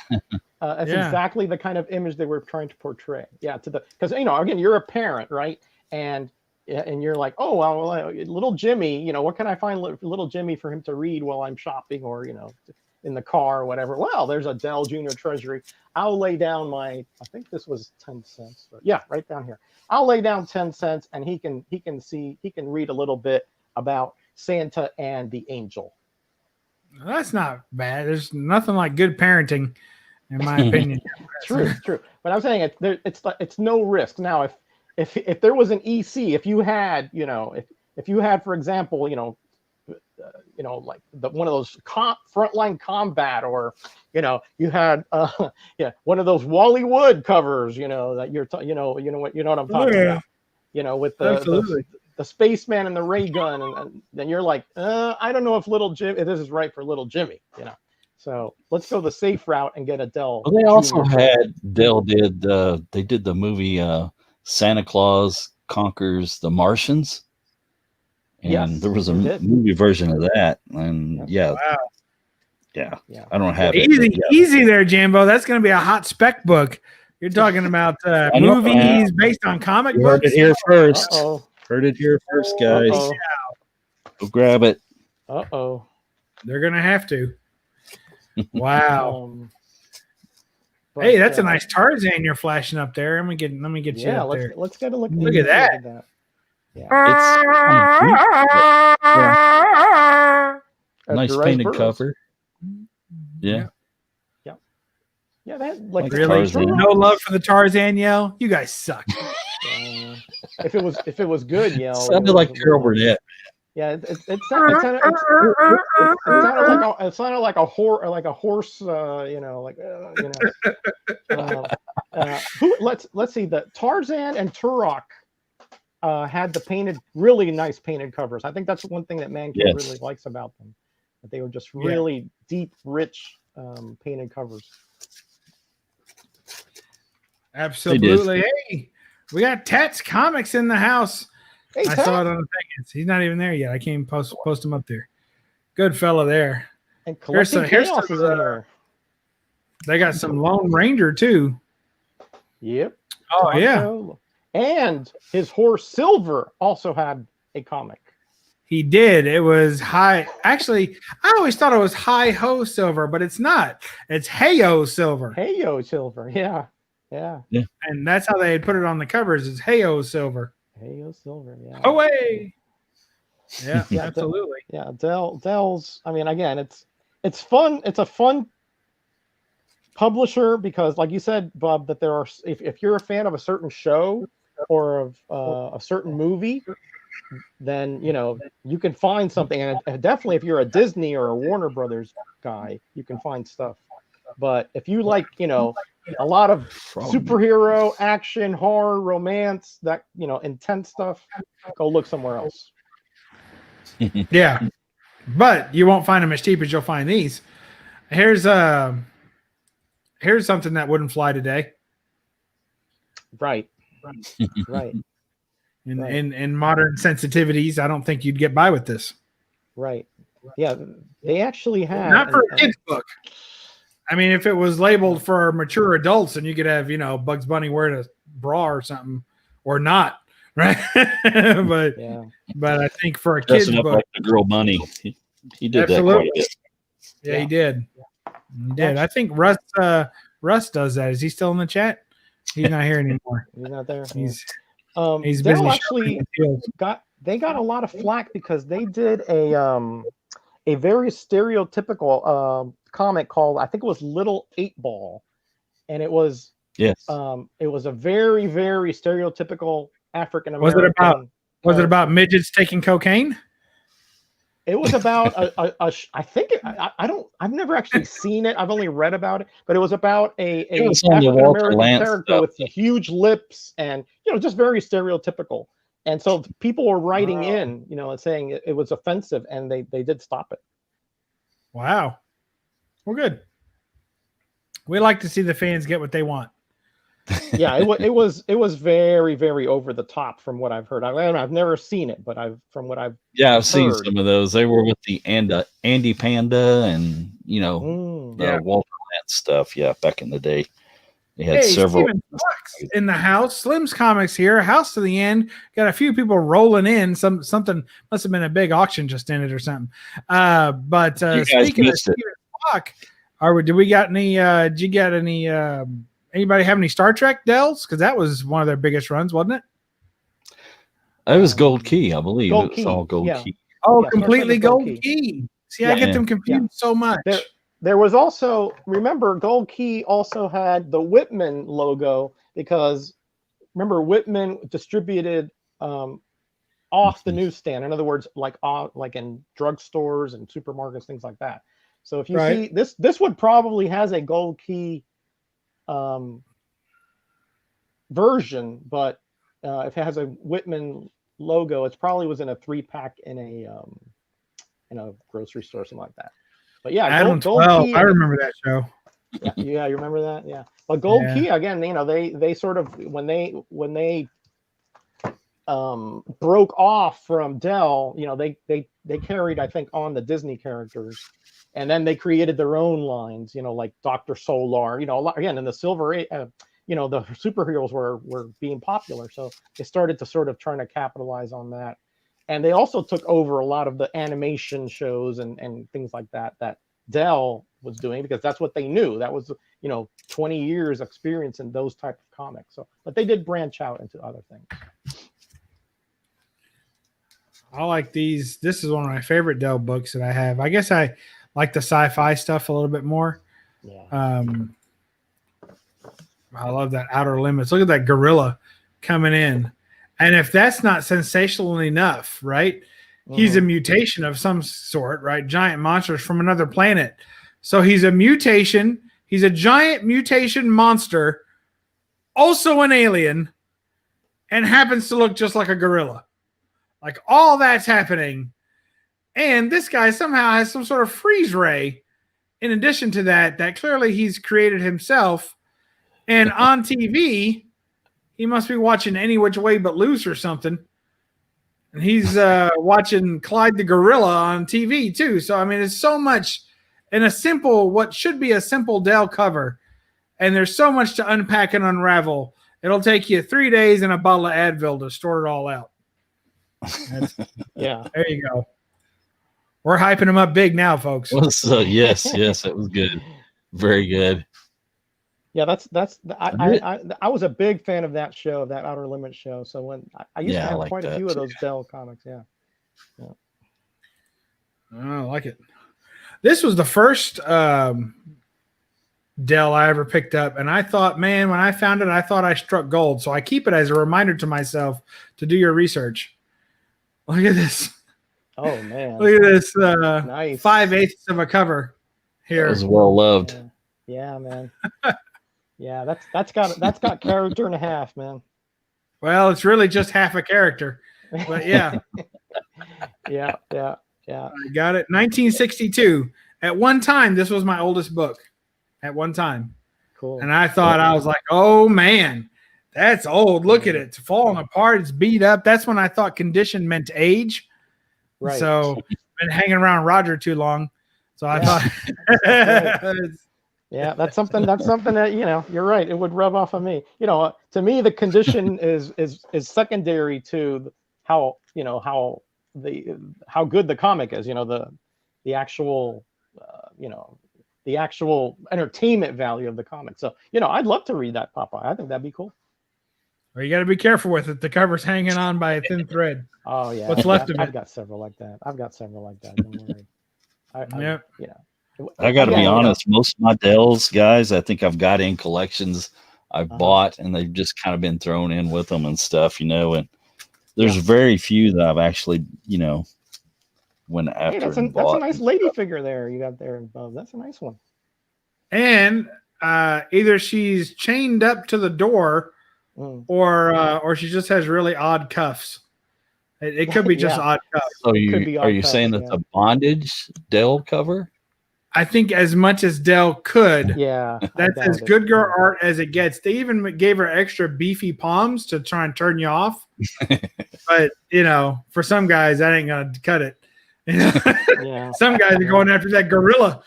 That's exactly the kind of image they were trying to portray. Yeah, because again, you're a parent, right? And you're like, oh well, little Jimmy. What can I find little Jimmy for him to read while I'm shopping or in the car or whatever? Well, there's a Dell Junior Treasury. I'll lay down I think this was 10 cents. Yeah, right down here. I'll lay down 10 cents, and he can read a little bit about Santa and the Angel. That's not bad. There's nothing like good parenting, in my opinion. True. But I'm saying it's no risk. Now, if there was an EC, if you had, for example, like one of those frontline combat, or you had one of those Wally Wood covers, that you're what I'm talking about. With the spaceman and the ray gun, and then you're like, I don't know if this is right for little Jimmy, So let's go the safe route and get a Dell. Well, they also had Dell did they did the movie Santa Claus Conquers the Martians, and there was a movie version of that, and wow. Yeah. Yeah. I don't have Easy, it. easy there, Jambo. That's going to be a hot spec book. You're talking about know. movies based on comic You heard books. it here first. Uh-oh. Heard it here first, guys. Uh-oh. Go grab it. Uh-oh. They're going to have to. Wow. But, hey, that's a nice Tarzan you're flashing up there. Let me get you up there. Let's get a look. Look at that. It's kind of nice painted Burroughs. cover. Yeah. Yeah, that like Really? Tarzan. No love for the Tarzan yell? You guys suck. If it was good, Sounded like Carol Burnett. Yeah, it sounded like a horse. Let's see. The Tarzan and Turok had the really nice painted covers. I think that's one thing that Mankind really likes about them. That they were just really deep, rich painted covers. Absolutely. Hey, we got Tats Comics in the house. Hey, I saw it on the thing. He's not even there yet. I can't even post him up there. Good fella there. And Collecting Chaos is in here. They got some Lone Ranger too. Yep. Oh yeah. And his horse Silver also had a comic. He did. It was high. Actually, I always thought it was Hi Ho Silver, but it's not. It's Heyo Silver. Heyo Silver. Yeah. And that's how they had put it on the covers. Is Heyo Silver. Heyo Silver. Yeah. Away. Yeah. Absolutely. Dell's. I mean, again, it's fun. It's a fun publisher because, like you said, Bob, that there are. If you're a fan of a certain show or of a certain movie, then you can find something. And definitely, if you're a Disney or a Warner Brothers guy, you can find stuff. But if you like, a lot of superhero, action, horror, romance, that intense stuff, go look somewhere else. Yeah, but you won't find them as cheap as you'll find these. Here's something that wouldn't fly today. Right. In modern sensitivities, I don't think you'd get by with this. Right. Yeah, they actually have not for a kid's book. I mean, if it was labeled for mature adults, and you could have Bugs Bunny wearing a bra or something, or not, right? but I think for a kid's book, like the girl bunny, he did absolutely. that quite a bit. Yeah, he did. He did. I think Russ does that. Is he still in the chat? He's not here anymore. He's not there. He's busy. Actually got a lot of flack because they did a very stereotypical comic called, I think it was Little 8-Ball, and it was it was a very, very stereotypical African American. Was it about midgets taking cocaine? It was about I've never actually seen it. I've only read about it, but it was about a African American character with huge lips and just very stereotypical. And so people were writing in, and saying it was offensive, and they did stop it. Wow. Well, good. We like to see the fans get what they want. Yeah, it was very, very over the top from what I've heard. I've never seen it, but I've seen some of those. They were with the Andy Panda and Walter Lantz stuff. Yeah, back in the day, they had several. In the house, Slim's Comics here. House to the end. Got a few people rolling in. Something must have been a big auction just in it or something. But speaking of Steven Block, did we got any? Did you get any? Anybody have any Star Trek Dells? Because that was one of their biggest runs, wasn't it? It was Gold Key, I believe. It was all Gold Key. Oh, completely Gold Key. See, I get them confused so much. There was also, remember, Gold Key also had the Whitman logo because, remember, Whitman distributed off the newsstand. In other words, like in drugstores and supermarkets, things like that. So if you see this one probably has a Gold Key version, but if it has a Whitman logo, it probably was in a 3-pack in a grocery store, something like that. But yeah, Gold Key, I remember that show. Yeah, you remember that? Yeah. But Gold Key, again, they sort of when they broke off from Dell, they carried, I think, on the Disney characters, and then they created their own lines, like Dr. Solar, again, in the the superheroes were being popular, so they started to sort of trying to capitalize on that. And they also took over a lot of the animation shows and things like that Dell was doing, because that's what they knew. That was 20 years experience in those type of comics. So, but they did branch out into other things. I like these. This is one of my favorite Dell books that I have. I guess I like the sci-fi stuff a little bit more. Yeah. I love that Outer Limits. Look at that gorilla coming in. And if that's not sensational enough, right? He's a mutation of some sort, right? Giant monsters from another planet. So he's a mutation. He's a giant mutation monster, also an alien, and happens to look just like a gorilla. Like, all that's happening. And this guy somehow has some sort of freeze ray in addition to that clearly he's created himself. And on TV, he must be watching Any Which Way But Loose or something. And he's watching Clyde the Gorilla on TV too. So, I mean, it's so much in what should be a simple Dell cover. And there's so much to unpack and unravel. It'll take you 3 days and a bottle of Advil to store it all out. Yeah. There you go. We're hyping him up big now, folks. Yes, it was good. Very good. Yeah, I was a big fan of that show, that Outer Limits show. So when I used to have quite a few of those Dell comics, yeah. I like it. This was the first Dell I ever picked up, and I thought, man, when I found it, I thought I struck gold. So I keep it as a reminder to myself to do your research. Look at this. Oh man! Look at this. Nice. 5/8 of a cover here. That was well loved. Yeah, man. Yeah, that's got character and a half, man. Well, it's really just half a character, but yeah. Yeah. I got it. 1962. At one time, this was my oldest book. At one time. Cool. And I thought, I was like, oh man, that's old. Look at it. It's falling apart. It's beat up. That's when I thought condition meant age. Right. So been hanging around Roger too long. So I thought yeah, that's something that, you're right. It would rub off on me. To me, the condition is secondary to how good the comic is, the actual, the actual entertainment value of the comic. So, I'd love to read that, Popeye. I think that'd be cool. Well, you got to be careful with it. The cover's hanging on by a thin thread. Oh yeah. What's left of it? I've got several like that. Don't worry. Yep. I got to be honest. Most of my Dells, guys, I think I've got in collections I've bought, and they've just kind of been thrown in with them and stuff, And there's very few that I've actually, went after. Hey, that's a nice lady figure there you got there, Bob. That's a nice one. And either she's chained up to the door, or she just has really odd cuffs. It could be just odd cuffs. So are you saying that's a bondage Dell cover? I think as much as Dell could. Yeah. That's as good girl art as it gets. They even gave her extra beefy palms to try and turn you off. But, for some guys, that ain't going to cut it. Yeah. Some guys are going after that gorilla.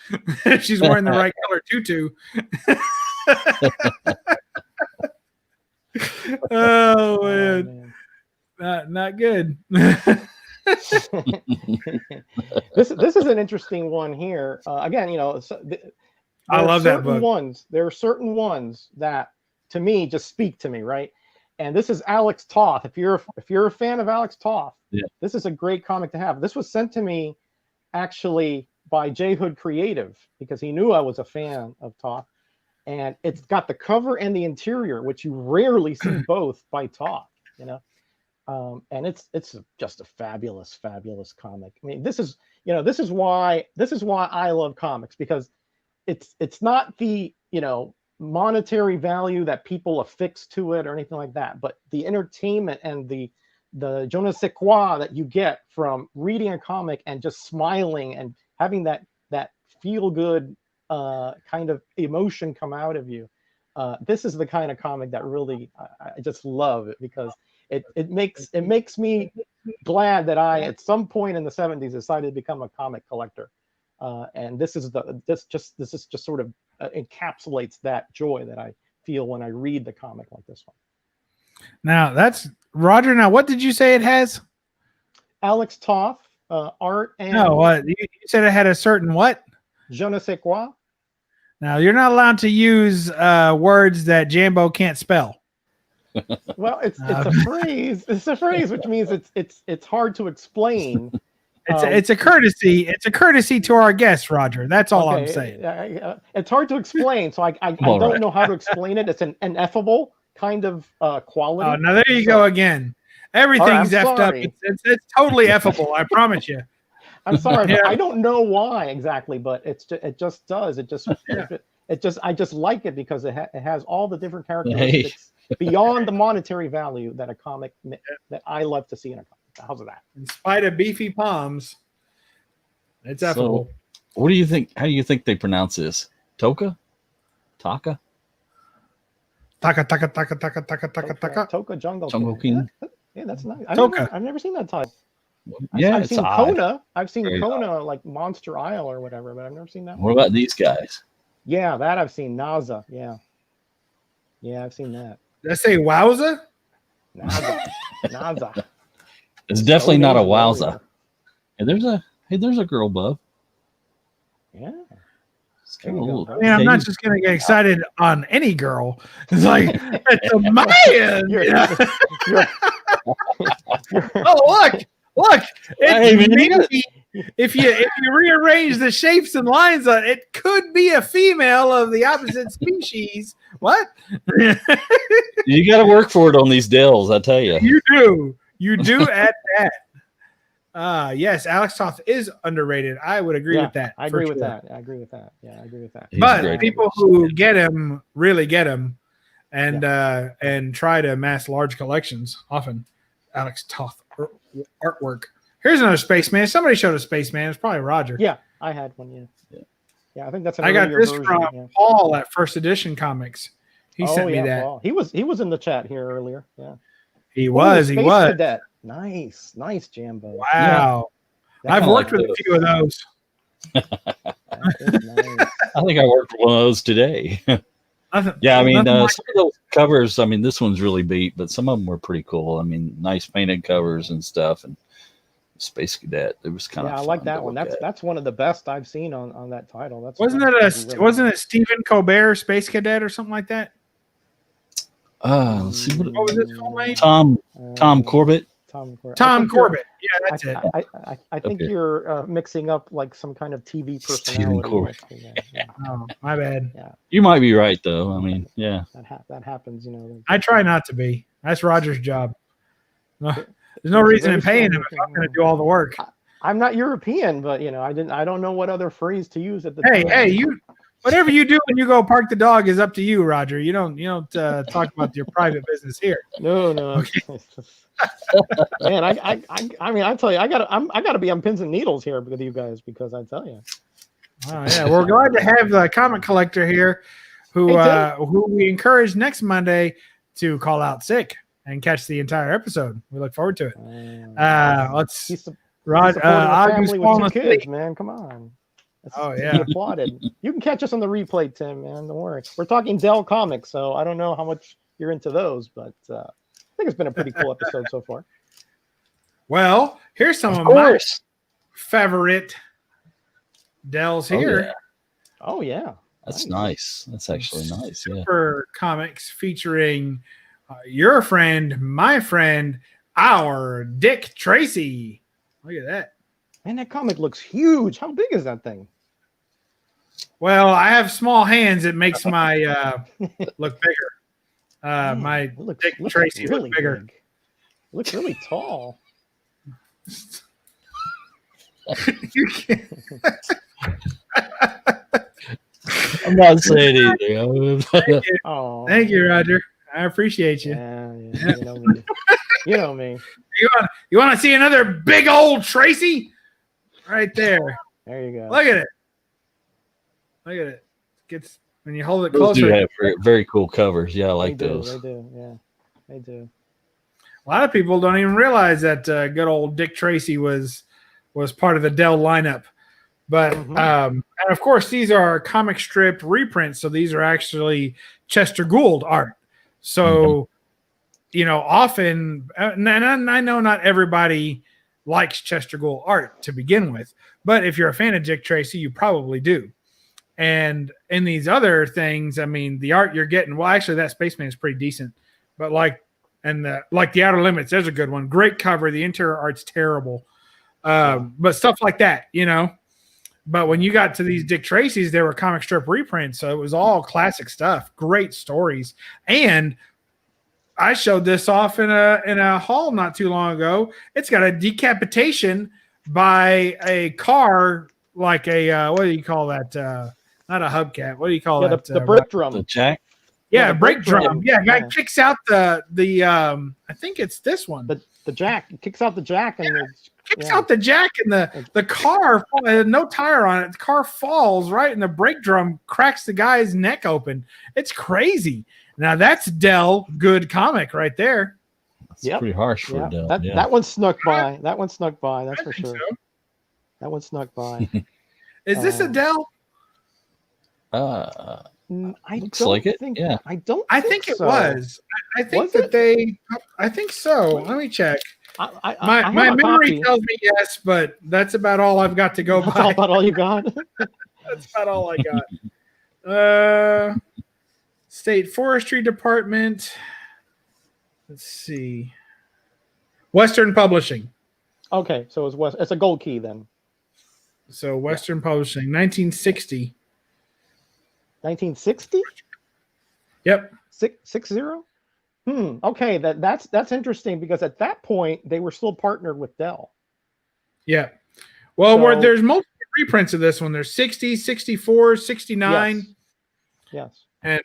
She's wearing the right color tutu. Oh, man. Not good. This is an interesting one here. Again, I love that book. There are certain ones that, to me, just speak to me, right? And this is Alex Toth. If you're a fan of Alex Toth, this is a great comic to have. This was sent to me actually by J Hood Creative because he knew I was a fan of Toth, and it's got the cover and the interior, which you rarely see both by Toth. And it's just a fabulous comic. I mean, this is why I love comics, because it's not the monetary value that people affix to it or anything like that, but the entertainment and the je ne sais quoi that you get from reading a comic and just smiling and having that feel good kind of emotion come out of you. This is the kind of comic that really I just love it, because it makes me glad that I at some point in the 70s decided to become a comic collector, and this is just sort of encapsulates that joy that I feel when I read the comic like this one. Now that's Roger. Now, what did you say it has? Alex Toth, art and No, what you said it had a certain what? je ne sais quoi. Now you're not allowed to use words that Jambo can't spell. Well, it's a phrase. It's a phrase, which means it's hard to explain. It's a courtesy. It's a courtesy to our guests, Roger. That's all I'm saying. It's hard to explain, so I don't know how to explain it. It's an ineffable kind of quality. Oh, now there you go again. Everything's effed up. It's totally effable. I promise you. I'm sorry, but I don't know why exactly, but it just does. I just like it because it has all the different characteristics beyond the monetary value that a comic that I love to see in a comic. How's that? In spite of beefy palms, it's effable. So, what do you think? How do you think they pronounce this? Toka? Taka? Taka taka taka taka taka taka taka. Toka Jungle King. Yeah, that's nice. I've never seen that title. Yeah, I've seen Kona. I've seen Kona like Monster Isle or whatever, but I've never seen that. What about these guys? Yeah, that I've seen. Naza. Yeah, I've seen that. Did I say wowza? Naza. It's definitely not a wowza. And there's a girl bub. Yeah. I mean, I'm not just gonna get excited on any girl. It's like it's a man. Oh look! If you rearrange the shapes and lines on it, could be a female of the opposite species. What? You got to work for it on these Dells, I tell you. You do at that. Yes, Alex Toth is underrated. I would agree with that. I agree with that. Yeah, I agree with that. But people who get him really get him, and try to amass large collections. Often, Alex Toth artwork. Here's another spaceman. Somebody showed a spaceman. It's probably Roger. Yeah, I had one. Yeah. I think that's. I got this from Paul at First Edition Comics. He sent me that. Paul. He was in the chat here earlier. Yeah. He was. Cadet. Nice, Jambo. Wow. Yeah. I've worked with a few of those. Nice. I think I worked with one of those today. Yeah, I mean, some of those covers, I mean, this one's really beat, but some of them were pretty cool. I mean, nice painted covers and stuff. And Space Cadet, it was kind of I like that one. That's one of the best I've seen on that title. Wasn't it Stephen Colbert Space Cadet or something like that? Let's see what was his full name? Tom Corbett. Tom Corbett. Yeah, that's it. I think you're mixing up like some kind of TV personality. Stephen Corbett. Oh, my bad. Yeah. You might be right though. I mean, yeah. That happens, I try not to be. That's Roger's job. No, there's no reason in paying him if I'm going to do all the work. I'm not European, but I don't know what other phrase to use at the time. Hey, whatever you do when you go park the dog is up to you, Roger. You don't talk about your private business here. No. Okay. Man, I mean, I tell you, I gotta be on pins and needles here with you guys because I tell you. Oh yeah, we're glad to have the comic collector here, who we encourage next Monday to call out sick and catch the entire episode. We look forward to it. Let's Rod. Family with 2 kids, man. Come on. Yeah. Applauded. You can catch us on the replay, Tim, man. Don't worry. We're talking Dell Comics, so I don't know how much you're into those, but I think it's been a pretty cool episode so far. Well, here's some of my favorite Dells here. Oh yeah. That's nice. That's actually nice. Super comics featuring your friend, my friend, our Dick Tracy. Look at that. Man, that comic looks huge. How big is that thing? Well, I have small hands. It makes my look bigger. My Dick Tracy really look bigger. Big. It looks really tall. You can't. I'm not saying anything. Thank you, Roger. I appreciate you. Yeah, you know me. You know me. You want to see another big old Tracy? Right there. There you go. Look at it. Look at it. Gets when you hold it Those closer. do have very, very cool covers. Yeah, I like those. They do. Yeah, they do. A lot of people don't even realize that good old Dick Tracy was part of the Dell lineup. But and of course, these are comic strip reprints, so these are actually Chester Gould art. So, often, and I know not everybody likes Chester Gould art to begin with, but if you're a fan of Dick Tracy, you probably do. And in these other things, I mean, the art you're getting, well, actually, that Spaceman is pretty decent, but like the Outer Limits, there's a good one. Great cover. The interior art's terrible. But stuff like that, But when you got to these Dick Tracy's, they were comic strip reprints, so it was all classic stuff, great stories. And I showed this off in a hall not too long ago. It's got a decapitation by a car, like a what do you call that? Not a hubcap. What do you call that? The brake drum. The jack. Yeah, brake drum. Yeah, guy kicks out the I think it's this one. The jack. It kicks out the jack and kicks out the jack and the car, no tire on it. The car falls right and the brake drum cracks the guy's neck open. It's crazy. Now that's Dell good comic right there. That's pretty harsh for Dell. That one snuck by. That one snuck by. That's for sure. So. That one snuck by. Is this a Dell? Looks like it. Yeah. I don't. I think it was. I think that they. I think so. Let me check. My memory tells me yes, but that's about all I've got to go by. That's about all you got. That's about all I got. State Forestry Department. Let's see. Western Publishing. Okay, so it's a gold key then. So Western Publishing, 1960. 1960? Yep. 60? Okay, that's interesting because at that point they were still partnered with Dell. Yeah. Well, there's multiple reprints of this one. There's 60, 64, 69. Yes. And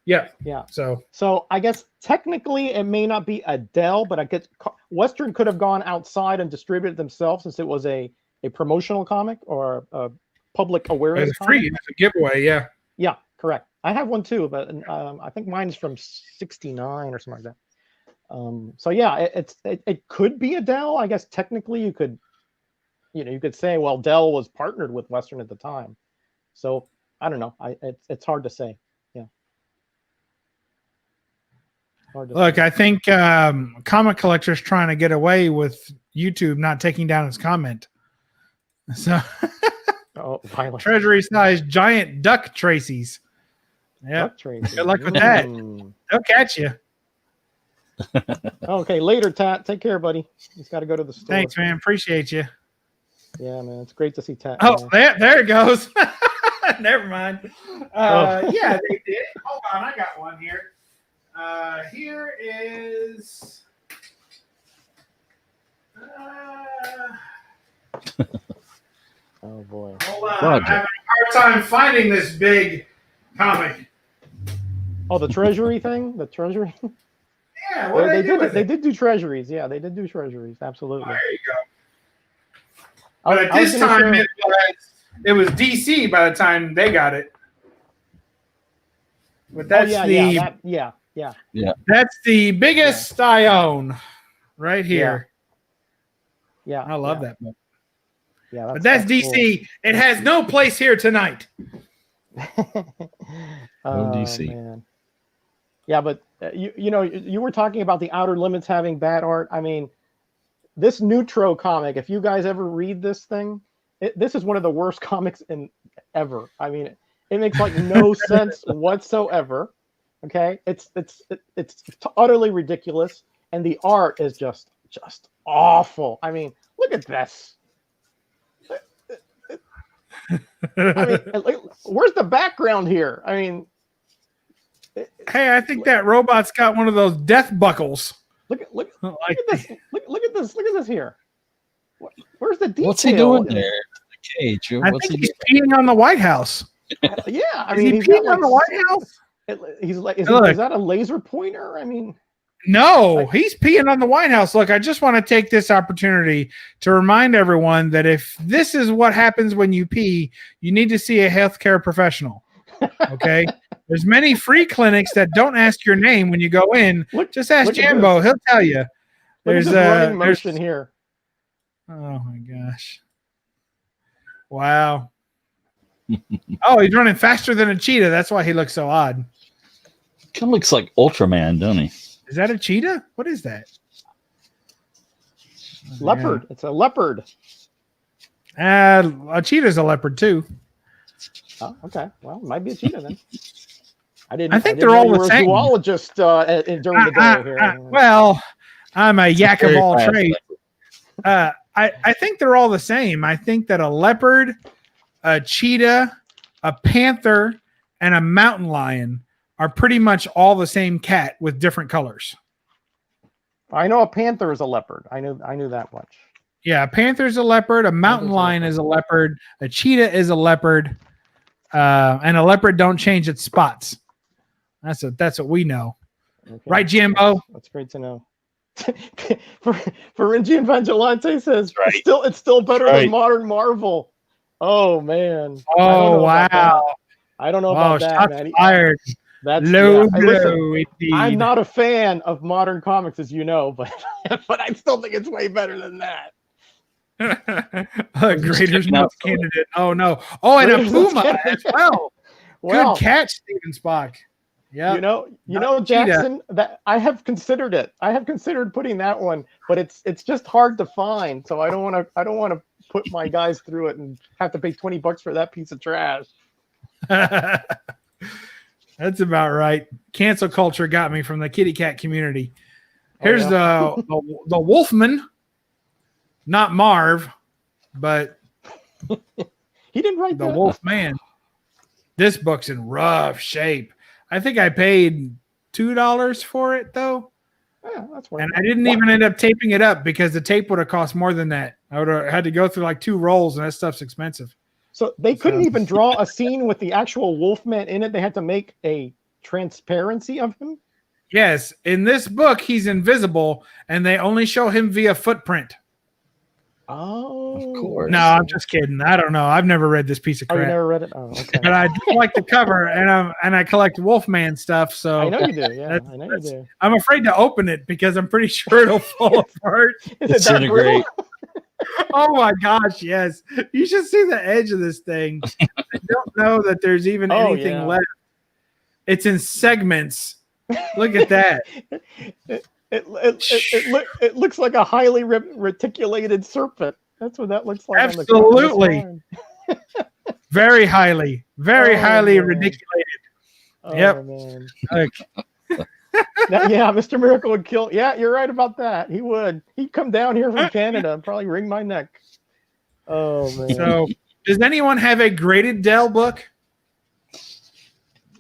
yeah. So I guess technically it may not be a Dell, but I guess Western could have gone outside and distributed it themselves since it was a promotional comic or a public awareness. It's free. It's a giveaway. Yeah. Yeah, correct. I have one too, but I think mine's from 69 or something like that. So yeah, it could be a Dell. I guess technically you could say, well, Dell was partnered with Western at the time. So I don't know. It's hard to say. Yeah. Look, I think Comic Collector's trying to get away with YouTube not taking down his comment. So Treasury size giant duck Tracy's. Yeah. Good luck with that. They'll catch you. Okay, later, Tat. Take care, buddy. He's got to go to the store. Thanks, man. Appreciate you. Yeah, man. It's great to see Tat. Oh, there it goes. Never mind. Yeah, they did. Hold on, I got one here. Here is. Oh boy. Hold on. I'm having a hard time finding this big comic. Oh, the Treasury thing? The Treasury? Yeah, what they did do Treasuries. Yeah, they did do Treasuries. Absolutely. Oh, there you go. But at this time, it was DC by the time they got it. But that's yeah. That's the biggest I own right here. Yeah. I love that book. Yeah, but that's DC. Cool. It has no place here tonight. DC. Man. Yeah, but you were talking about the Outer Limits having bad art. I mean, this Neutro comic, if you guys ever read this thing, this is one of the worst comics ever. I mean, it makes like no sense whatsoever. Okay, it's utterly ridiculous, and the art is just awful. I mean, look at this. I mean, where's the background here? I mean, hey, I think that robot's got one of those death buckles. Look at this. Look at this here. Where's the detail? What's he doing there? The cage. I think he's peeing on the White House. Yeah, I mean, he's peeing on the White House. He's like, is that a laser pointer? I mean, no, he's peeing on the White House. Look, I just want to take this opportunity to remind everyone that if this is what happens when you pee, you need to see a healthcare professional. Okay. There's many free clinics that don't ask your name when you go in. Just ask Jambo. He'll tell you. There's this running there's motion here. oh my gosh. Wow. Oh, he's running faster than a cheetah. That's why he looks so odd. Kind of looks like Ultraman, doesn't he? Is that a cheetah? What is that? Leopard. It's a leopard. A cheetah's a leopard too. Oh, okay. Well, it might be a cheetah then. I think didn't they're know all you the were a same. zoologist during the day here. Well, I'm a yak of Very all fast trades. I think they're all the same. I think that a leopard, a cheetah, a panther, and a mountain lion are pretty much all the same cat with different colors. I know a panther is a leopard. I knew that much. Yeah, a panther's a leopard, a mountain lion is a leopard, a cheetah is a leopard, and a leopard don't change its spots. That's what we know. Okay. Right, Jambo? That's great to know. for Ringy and Vigilante says right. it's still better Right. than modern Marvel. Oh man. Oh wow. I don't know about that, shots man. fired. That's Low yeah. Listen, blow indeed. I'm not a fan of modern comics, as you know, but I still think it's way better than that. Greater's not candidate. Oh no. Oh, and a Greater's not puma as candidate. well. Well, Good catch, Steven Spock. Yeah. You know, Jackson, that I have considered it. I have considered putting that one, but it's just hard to find. So I don't want to put my guys through it and have to pay $20 for that piece of trash. That's about right. Cancel culture got me from the kitty cat community. Here's the Wolfman, not Marv, but he didn't write the that. Wolfman. This book's in rough shape. I think I paid $2 for it though. Yeah, that's worth And it. I didn't even end up taping it up because the tape would have cost more than that. I would have had to go through like 2 rolls, and that stuff's expensive. So they couldn't even draw a scene with the actual Wolfman in it. They had to make a transparency of him. Yes, in this book, he's invisible, and they only show him via footprint. Oh, Of course. No, I'm just kidding. I don't know. I've never read this piece of Oh, you crap. never read it? Oh, okay. But I do like the cover, and I collect Wolfman stuff. So I know you do. Yeah, I know you do. I'm afraid to open it because I'm pretty sure it'll fall apart. Is it that Disintegrate. brittle? Oh my gosh, yes. You should see the edge of this thing. I don't know that there's even anything left. It's in segments. Look at that. It looks like a highly reticulated serpent. That's what that looks like. Absolutely. On the Very highly man. ridiculated. oh, Yep. Man. Like, Yeah, Mr. Miracle would kill. Yeah, you're right about that. He would. He'd come down here from Canada and probably wring my neck. Oh man. so, does anyone have a graded Dell book?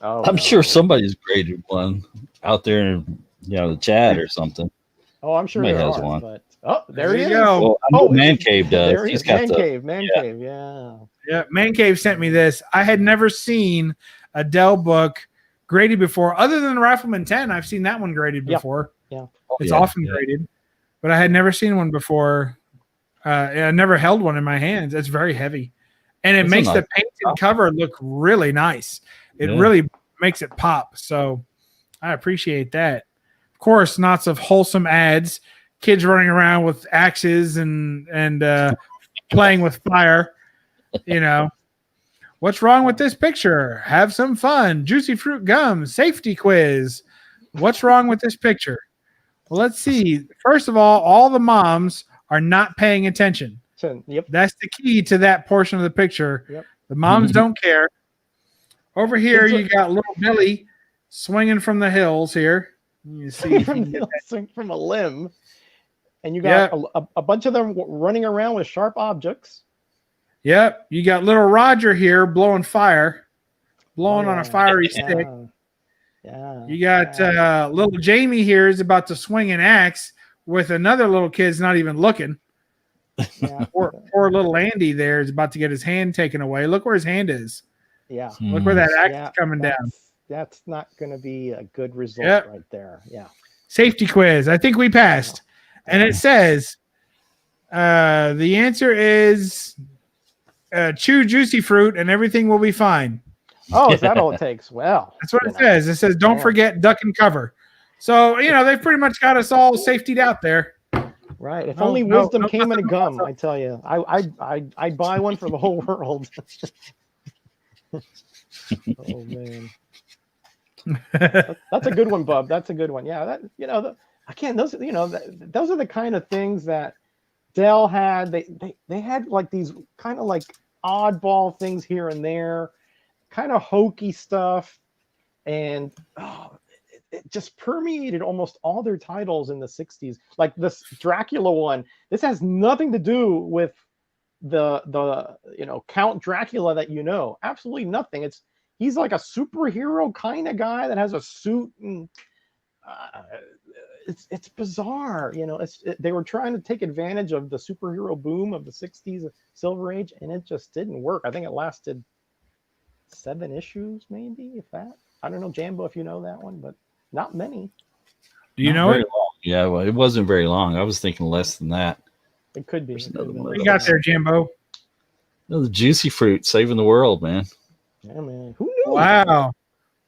Oh, I'm no. sure somebody's graded one out there in the chat or something. Oh, I'm sure Somebody there has are, one. But there There he you is. go. Well, I know Oh, Man Cave does. There he He's is. got Man the Cave. Man yeah. Cave. Yeah. Yeah, Man Cave sent me this. I had never seen a Dell book graded before, other than Rifleman 10. I've seen that one graded Yeah. before. Yeah. It's yeah, often yeah. graded, but I had never seen one before. I never held one in my hands. It's very heavy, and it It's a makes the nice painted cover look really nice. It Yeah. really makes it pop. So I appreciate that. Of course, lots of wholesome ads, kids running around with axes and playing with fire. You know, what's wrong with this picture? Have some fun. Juicy fruit gum, safety quiz. What's wrong with this picture? Well, let's see. First of all the moms are not paying attention. So, yep. That's the key to that portion of the picture. Yep. The moms don't care. Over here, It's a- you got little Billy swinging from the hills here. You see, if you can get that. from a limb, and you got Yeah. a bunch of them running around with sharp objects. Yep, you got little Roger here blowing fire, blowing on a fiery stick. Yeah. You got little Jamie here is about to swing an axe with another little kid's not even looking. Yeah. Poor little Andy there is about to get his hand taken away. Look where his hand is. Yeah. Look where that axe Yeah, is coming down. That's not going to be a good result Yep. right there. Yeah. Safety quiz. I think we passed. And it says the answer is chew juicy fruit and everything will be fine. Oh, is that all it takes? Well, That's what it says. It says don't Yeah. forget duck and cover. So, they've pretty much got us all safetied out there. Right. If No, only no, wisdom no, came in a nothing gum, about I tell you. I'd buy one for the whole world. Oh man. That's a good one, Bub. That's a good one. Yeah, that I can't. Those those are the kind of things that Dell had. They had like these kind of like oddball things here and there, kind of hokey stuff, and it just permeated almost all their titles in the 60s. Like this Dracula one. This has nothing to do with the Count Dracula that absolutely nothing. He's like a superhero kind of guy that has a suit, and it's bizarre. They were trying to take advantage of the superhero boom of the 60s Silver Age, and it just didn't work. I think it lasted 7 issues, maybe, if that. I don't know, Jambo, if you know that one, but not many. Do you Not know very it? long. Yeah, well, it wasn't very long. I was thinking less than that. It could be. There's another one. We got there, Jambo. No, the juicy fruit saving the world, man. Yeah, man. Who knew? Wow.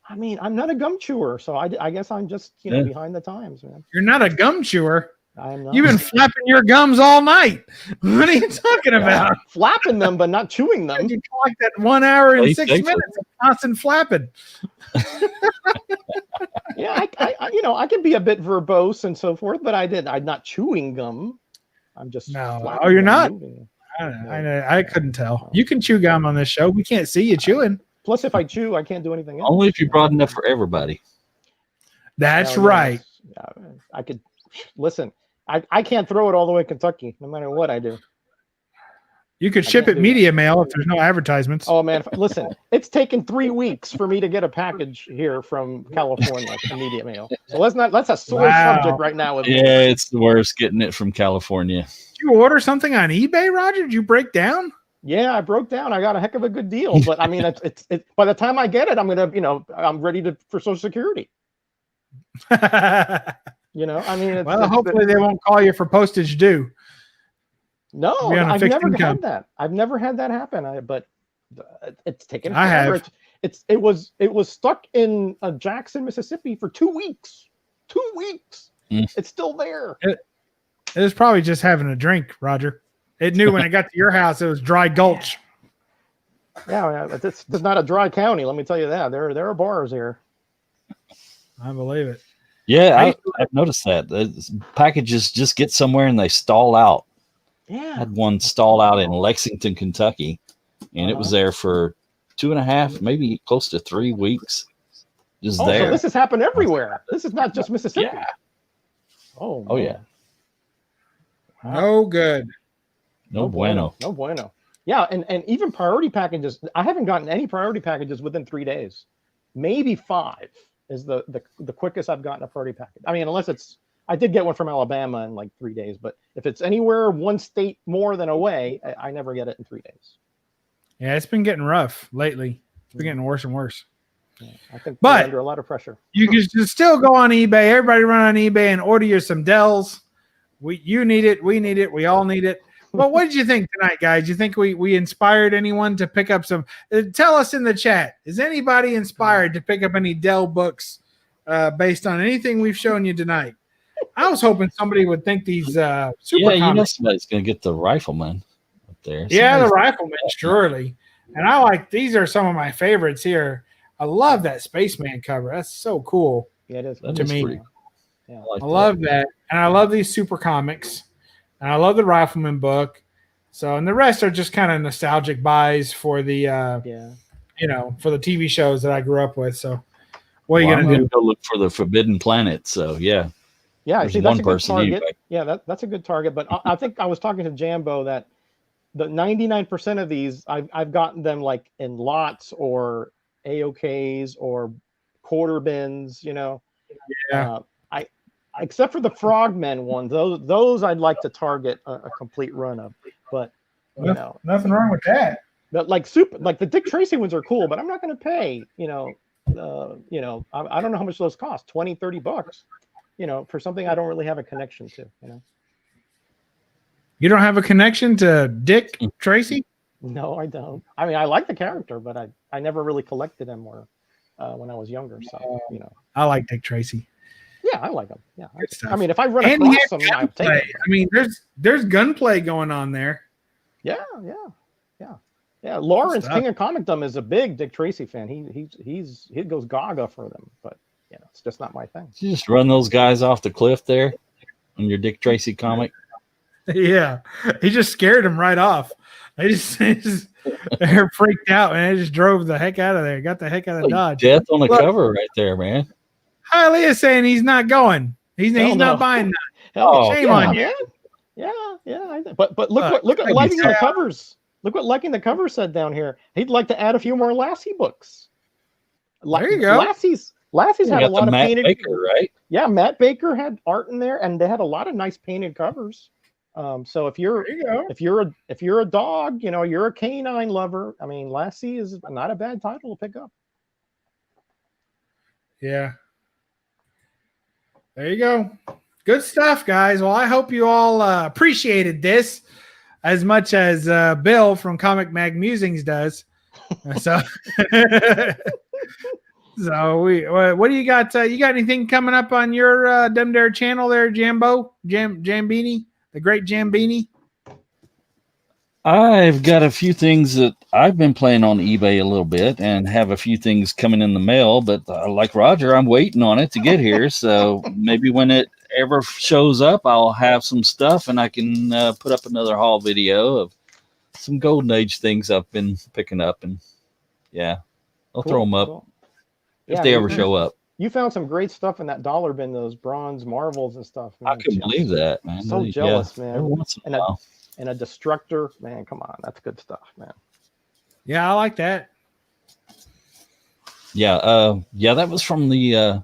I mean, I'm not a gum chewer, so I guess I'm just behind the times, man. You're not a gum chewer. I'm not. You've been flapping your gums all night. What are you talking about? Flapping them, but not chewing them. You like that 1 hour and Well, 6 thankful. minutes of constant flapping. Yeah, I can be a bit verbose and so forth, but I'm not chewing gum. I'm just No. flapping Oh, you're them, not? moving. I couldn't tell. You can chew gum on this show. We can't see you chewing. Plus, if I chew, I can't do anything else. Only if you brought enough for everybody. That's Hell, yeah, right. I could listen. I can't throw it all the way to Kentucky, no matter what I do. You could I ship can't it do media mail if there's no advertisements. Oh man, listen, it's taken 3 weeks for me to get a package here from California, immediate mail. So that's a sore Wow. subject right now with me. Yeah, it's the worst getting it from California. Did you order something on eBay, Roger? Did you break down? Yeah, I broke down. I got a heck of a good deal, but I mean, it's by the time I get it, I'm ready for Social Security. Well, I mean, hopefully they won't call you for postage due. No, Be on a I've fixed never income. had that. I've never had that happen. But it's taken. I forever. have. It was stuck in Jackson, Mississippi for 2 weeks. 2 weeks. It's still there. It was probably just having a drink, Roger. It knew when it got to your house it was dry gulch. Yeah, it's not a dry county. Let me tell you that. There are bars here. I believe it. Yeah, I've noticed that. The packages just get somewhere and they stall out. I Yeah. had one stall out in Lexington, Kentucky, and it was there for 2.5, maybe close to 3 weeks. Just So there. this has happened everywhere. This is not just Mississippi. Yeah. Oh. Oh, man. yeah. No good. No bueno. No bueno. Yeah, and even priority packages. I haven't gotten any priority packages within 3 days. Maybe 5 is the quickest I've gotten a priority package. I mean, unless I did get one from Alabama in like 3 days, but if it's anywhere one state more than away, I never get it in 3 days. Yeah, it's been getting rough lately. It's been getting worse and worse. Yeah, I think But- they're under a lot of pressure. You can just still go on eBay. Everybody run on eBay and order you some Dells. You need it. We need it. We all need it. Well, what did you think tonight, guys? You think we inspired anyone to pick up some? Tell us in the chat. Is anybody inspired to pick up any Dell books based on anything we've shown you tonight? I was hoping somebody would think these super comics. Somebody's going to get the Rifleman up there. Yeah, the Somebody's- Rifleman, surely. And I like these are some of my favorites here. I love that Spaceman cover. That's so cool. Yeah, it is. That to is me. pretty Yeah. like I love that. And I love these super comics. And I love the Rifleman book. So, and the rest are just kind of nostalgic buys for the, Yeah. for the TV shows that I grew up with. So, what are you Well, I'm going to gonna do? go look for the Forbidden Planet. So, yeah. Yeah, There's see, one that's a good person target. anyway. Yeah, that's a good target. But I think I was talking to Jambo that the 99% of these I've gotten them like in lots or AOKs or quarter bins. Yeah. I except for the Frogmen ones, those I'd like to target a complete run of. But Nothing wrong with that. but like the Dick Tracy ones are cool, but I'm not going to pay. I don't know how much those cost. $20-$30. For something I don't really have a connection to. You don't have a connection to Dick Tracy? No, I don't. I mean, I like the character, but I never really collected him or when I was younger. So I like Dick Tracy. yeah, I like them. Yeah, Good stuff. I mean, if I run And he across had them, I'll take gunplay. it. I mean, there's gunplay going on there. Yeah. Lawrence, stuff. King of Comicdom, is a big Dick Tracy fan. He goes gaga for them, but it's just not my thing. You just run those guys off the cliff there on your Dick Tracy comic. Yeah, he just scared him right off. They're freaked out, and they just drove the heck out of there. Got the heck out of Dodge. Death on the Look, cover right there, man. Harley is saying he's not going. He's Hell not no. buying that. Oh, Shame on you. Man. Yeah. But look at liking the covers. Look what liking the cover said down here. He'd like to add a few more Lassie books. There you go. Lassie's had a lot of Matt painted. Baker, right? Yeah, Matt Baker had art in there, and they had a lot of nice painted covers. So if you're a dog, you're a canine lover. I mean, Lassie is not a bad title to pick up. Yeah. There you go. Good stuff, guys. Well, I hope you all appreciated this as much as Bill from Comic Mag Musings does. So, what do you got? You got anything coming up on your Dem Dare channel there, Jambo? Jambini? The great Jambini? I've got a few things that I've been playing on eBay a little bit and have a few things coming in the mail, but like Roger, I'm waiting on it to get here. So maybe when it ever shows up, I'll have some stuff and I can put up another haul video of some Golden Age things I've been picking up. And yeah, I'll throw them up if they ever show up. You found some great stuff in that dollar bin, those bronze Marvels and stuff. Man. I couldn't believe that, man. So jealous, man. Every once in a while. And a Destructor, man. Come on, that's good stuff, man. Yeah, I like that. Yeah, that was from the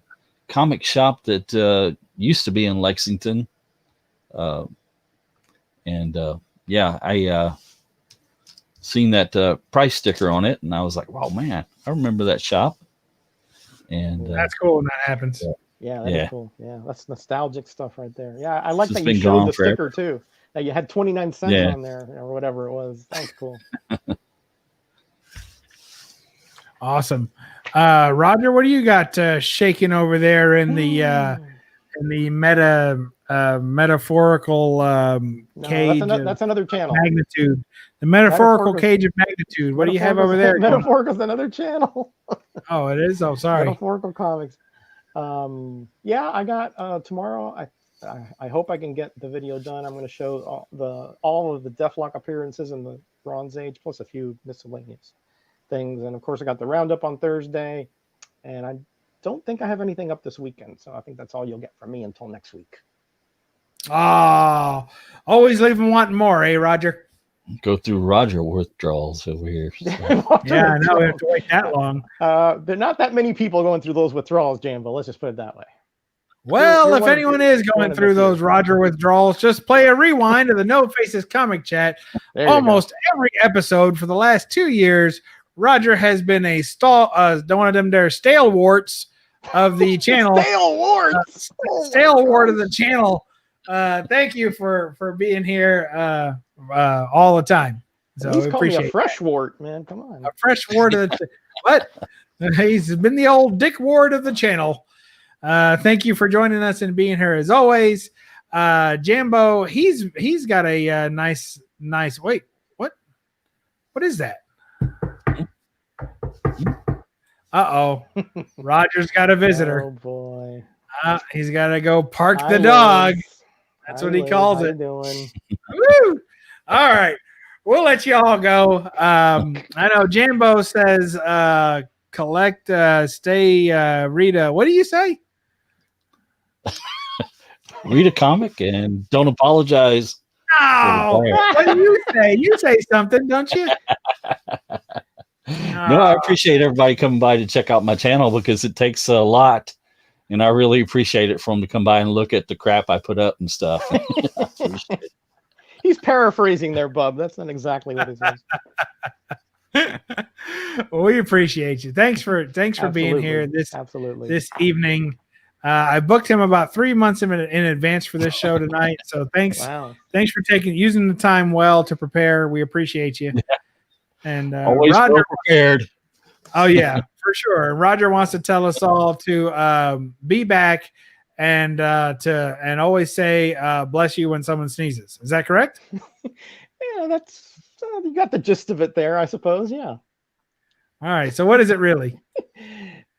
comic shop that used to be in Lexington, I seen that price sticker on it, and I was like, "Wow, man, I remember that shop." And that's cool when that happens. Yeah, that's cool. Yeah, that's nostalgic stuff right there. Yeah, I like that you been showed gone the forever. sticker too. That you had 29 cents on there or whatever it was. That was cool. Awesome. Roger, what do you got shaking over there in the metaphorical cage? That's another channel. Magnitude. The metaphorical cage of magnitude. What do you have over there? Metaphorical's another channel. Oh, it is? Oh, sorry. Metaphorical Comics. Yeah, I got tomorrow. I hope I can get the video done. I'm going to show all of the Deathlock appearances in the Bronze Age, plus a few miscellaneous things. And of course, I got the roundup on Thursday, and I don't think I have anything up this weekend. So I think that's all you'll get from me until next week. Oh, always leaving wanting more, eh, Roger? Go through Roger withdrawals over here. So. Yeah, I know we have to wait that long. There are not that many people going through those withdrawals, Jambo. Let's just put it that way. Well, if anyone is going through those Roger withdrawals, just play a rewind of the No Faces comic chat. Almost every episode for the last 2 years, Roger has been a one of them there stalwarts of the channel. Stalwart of the channel. Thank you for being here all the time. So he's called me a fresh wart, man. Come on, a fresh wart of the what? He's been the old Dick Ward of the channel. Thank you for joining us and being here as always. Jambo, he's got a nice. Wait, what is that? Roger's got a visitor. Oh boy, he's got to go park the dog. That's what he calls it. Doing? Woo! All right, we'll let you all go. I know Jambo says collect, stay, Rita. What do you say? Read a comic and don't apologize. Oh, what do you say? You say something, don't you? No, I appreciate everybody coming by to check out my channel because it takes a lot, and I really appreciate it for them to come by and look at the crap I put up and stuff. He's paraphrasing there, Bub. That's not exactly what he says. Well, we appreciate you. Thanks for being here this evening. I booked him about 3 months in advance for this show tonight. So thanks for using the time well to prepare. We appreciate you. And always Roger, well prepared. Oh yeah, for sure. Roger wants to tell us all to be back and always say bless you when someone sneezes. Is that correct? Yeah, that's you got the gist of it there, I suppose. Yeah. All right. So what is it really?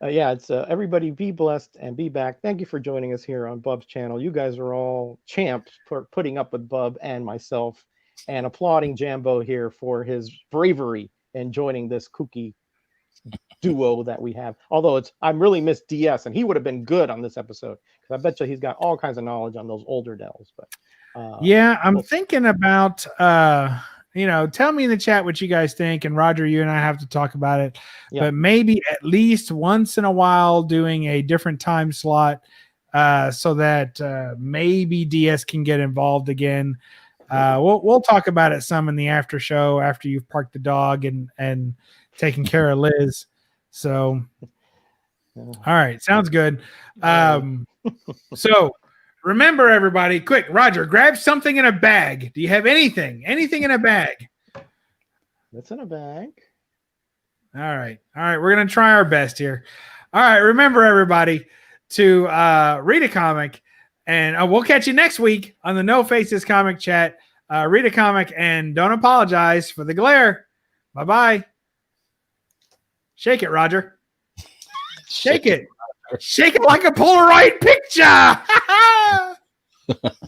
Yeah, it's everybody be blessed and be back. Thank you for joining us here on Bub's channel. You guys are all champs for putting up with Bub and myself, and applauding Jambo here for his bravery in joining this kooky duo that we have. Although I really miss DS, and he would have been good on this episode because I bet you he's got all kinds of knowledge on those older Dells. But yeah, I'm thinking about tell me in the chat what you guys think, and Roger, you and I have to talk about it. Yeah. But maybe at least once in a while doing a different time slot so that maybe DS can get involved again. We'll talk about it some in the after show after you've parked the dog and taken care of Liz. So, all right, sounds good. So remember, everybody, quick, Roger, grab something in a bag. Do you have anything in a bag? That's in a bag. All right. We're going to try our best here. All right. Remember, everybody, to read a comic, and we'll catch you next week on the No Faces Comic Chat. Read a comic and don't apologize for the glare. Bye-bye. Shake it, Roger. Shake it. Shake it like a Polaroid picture.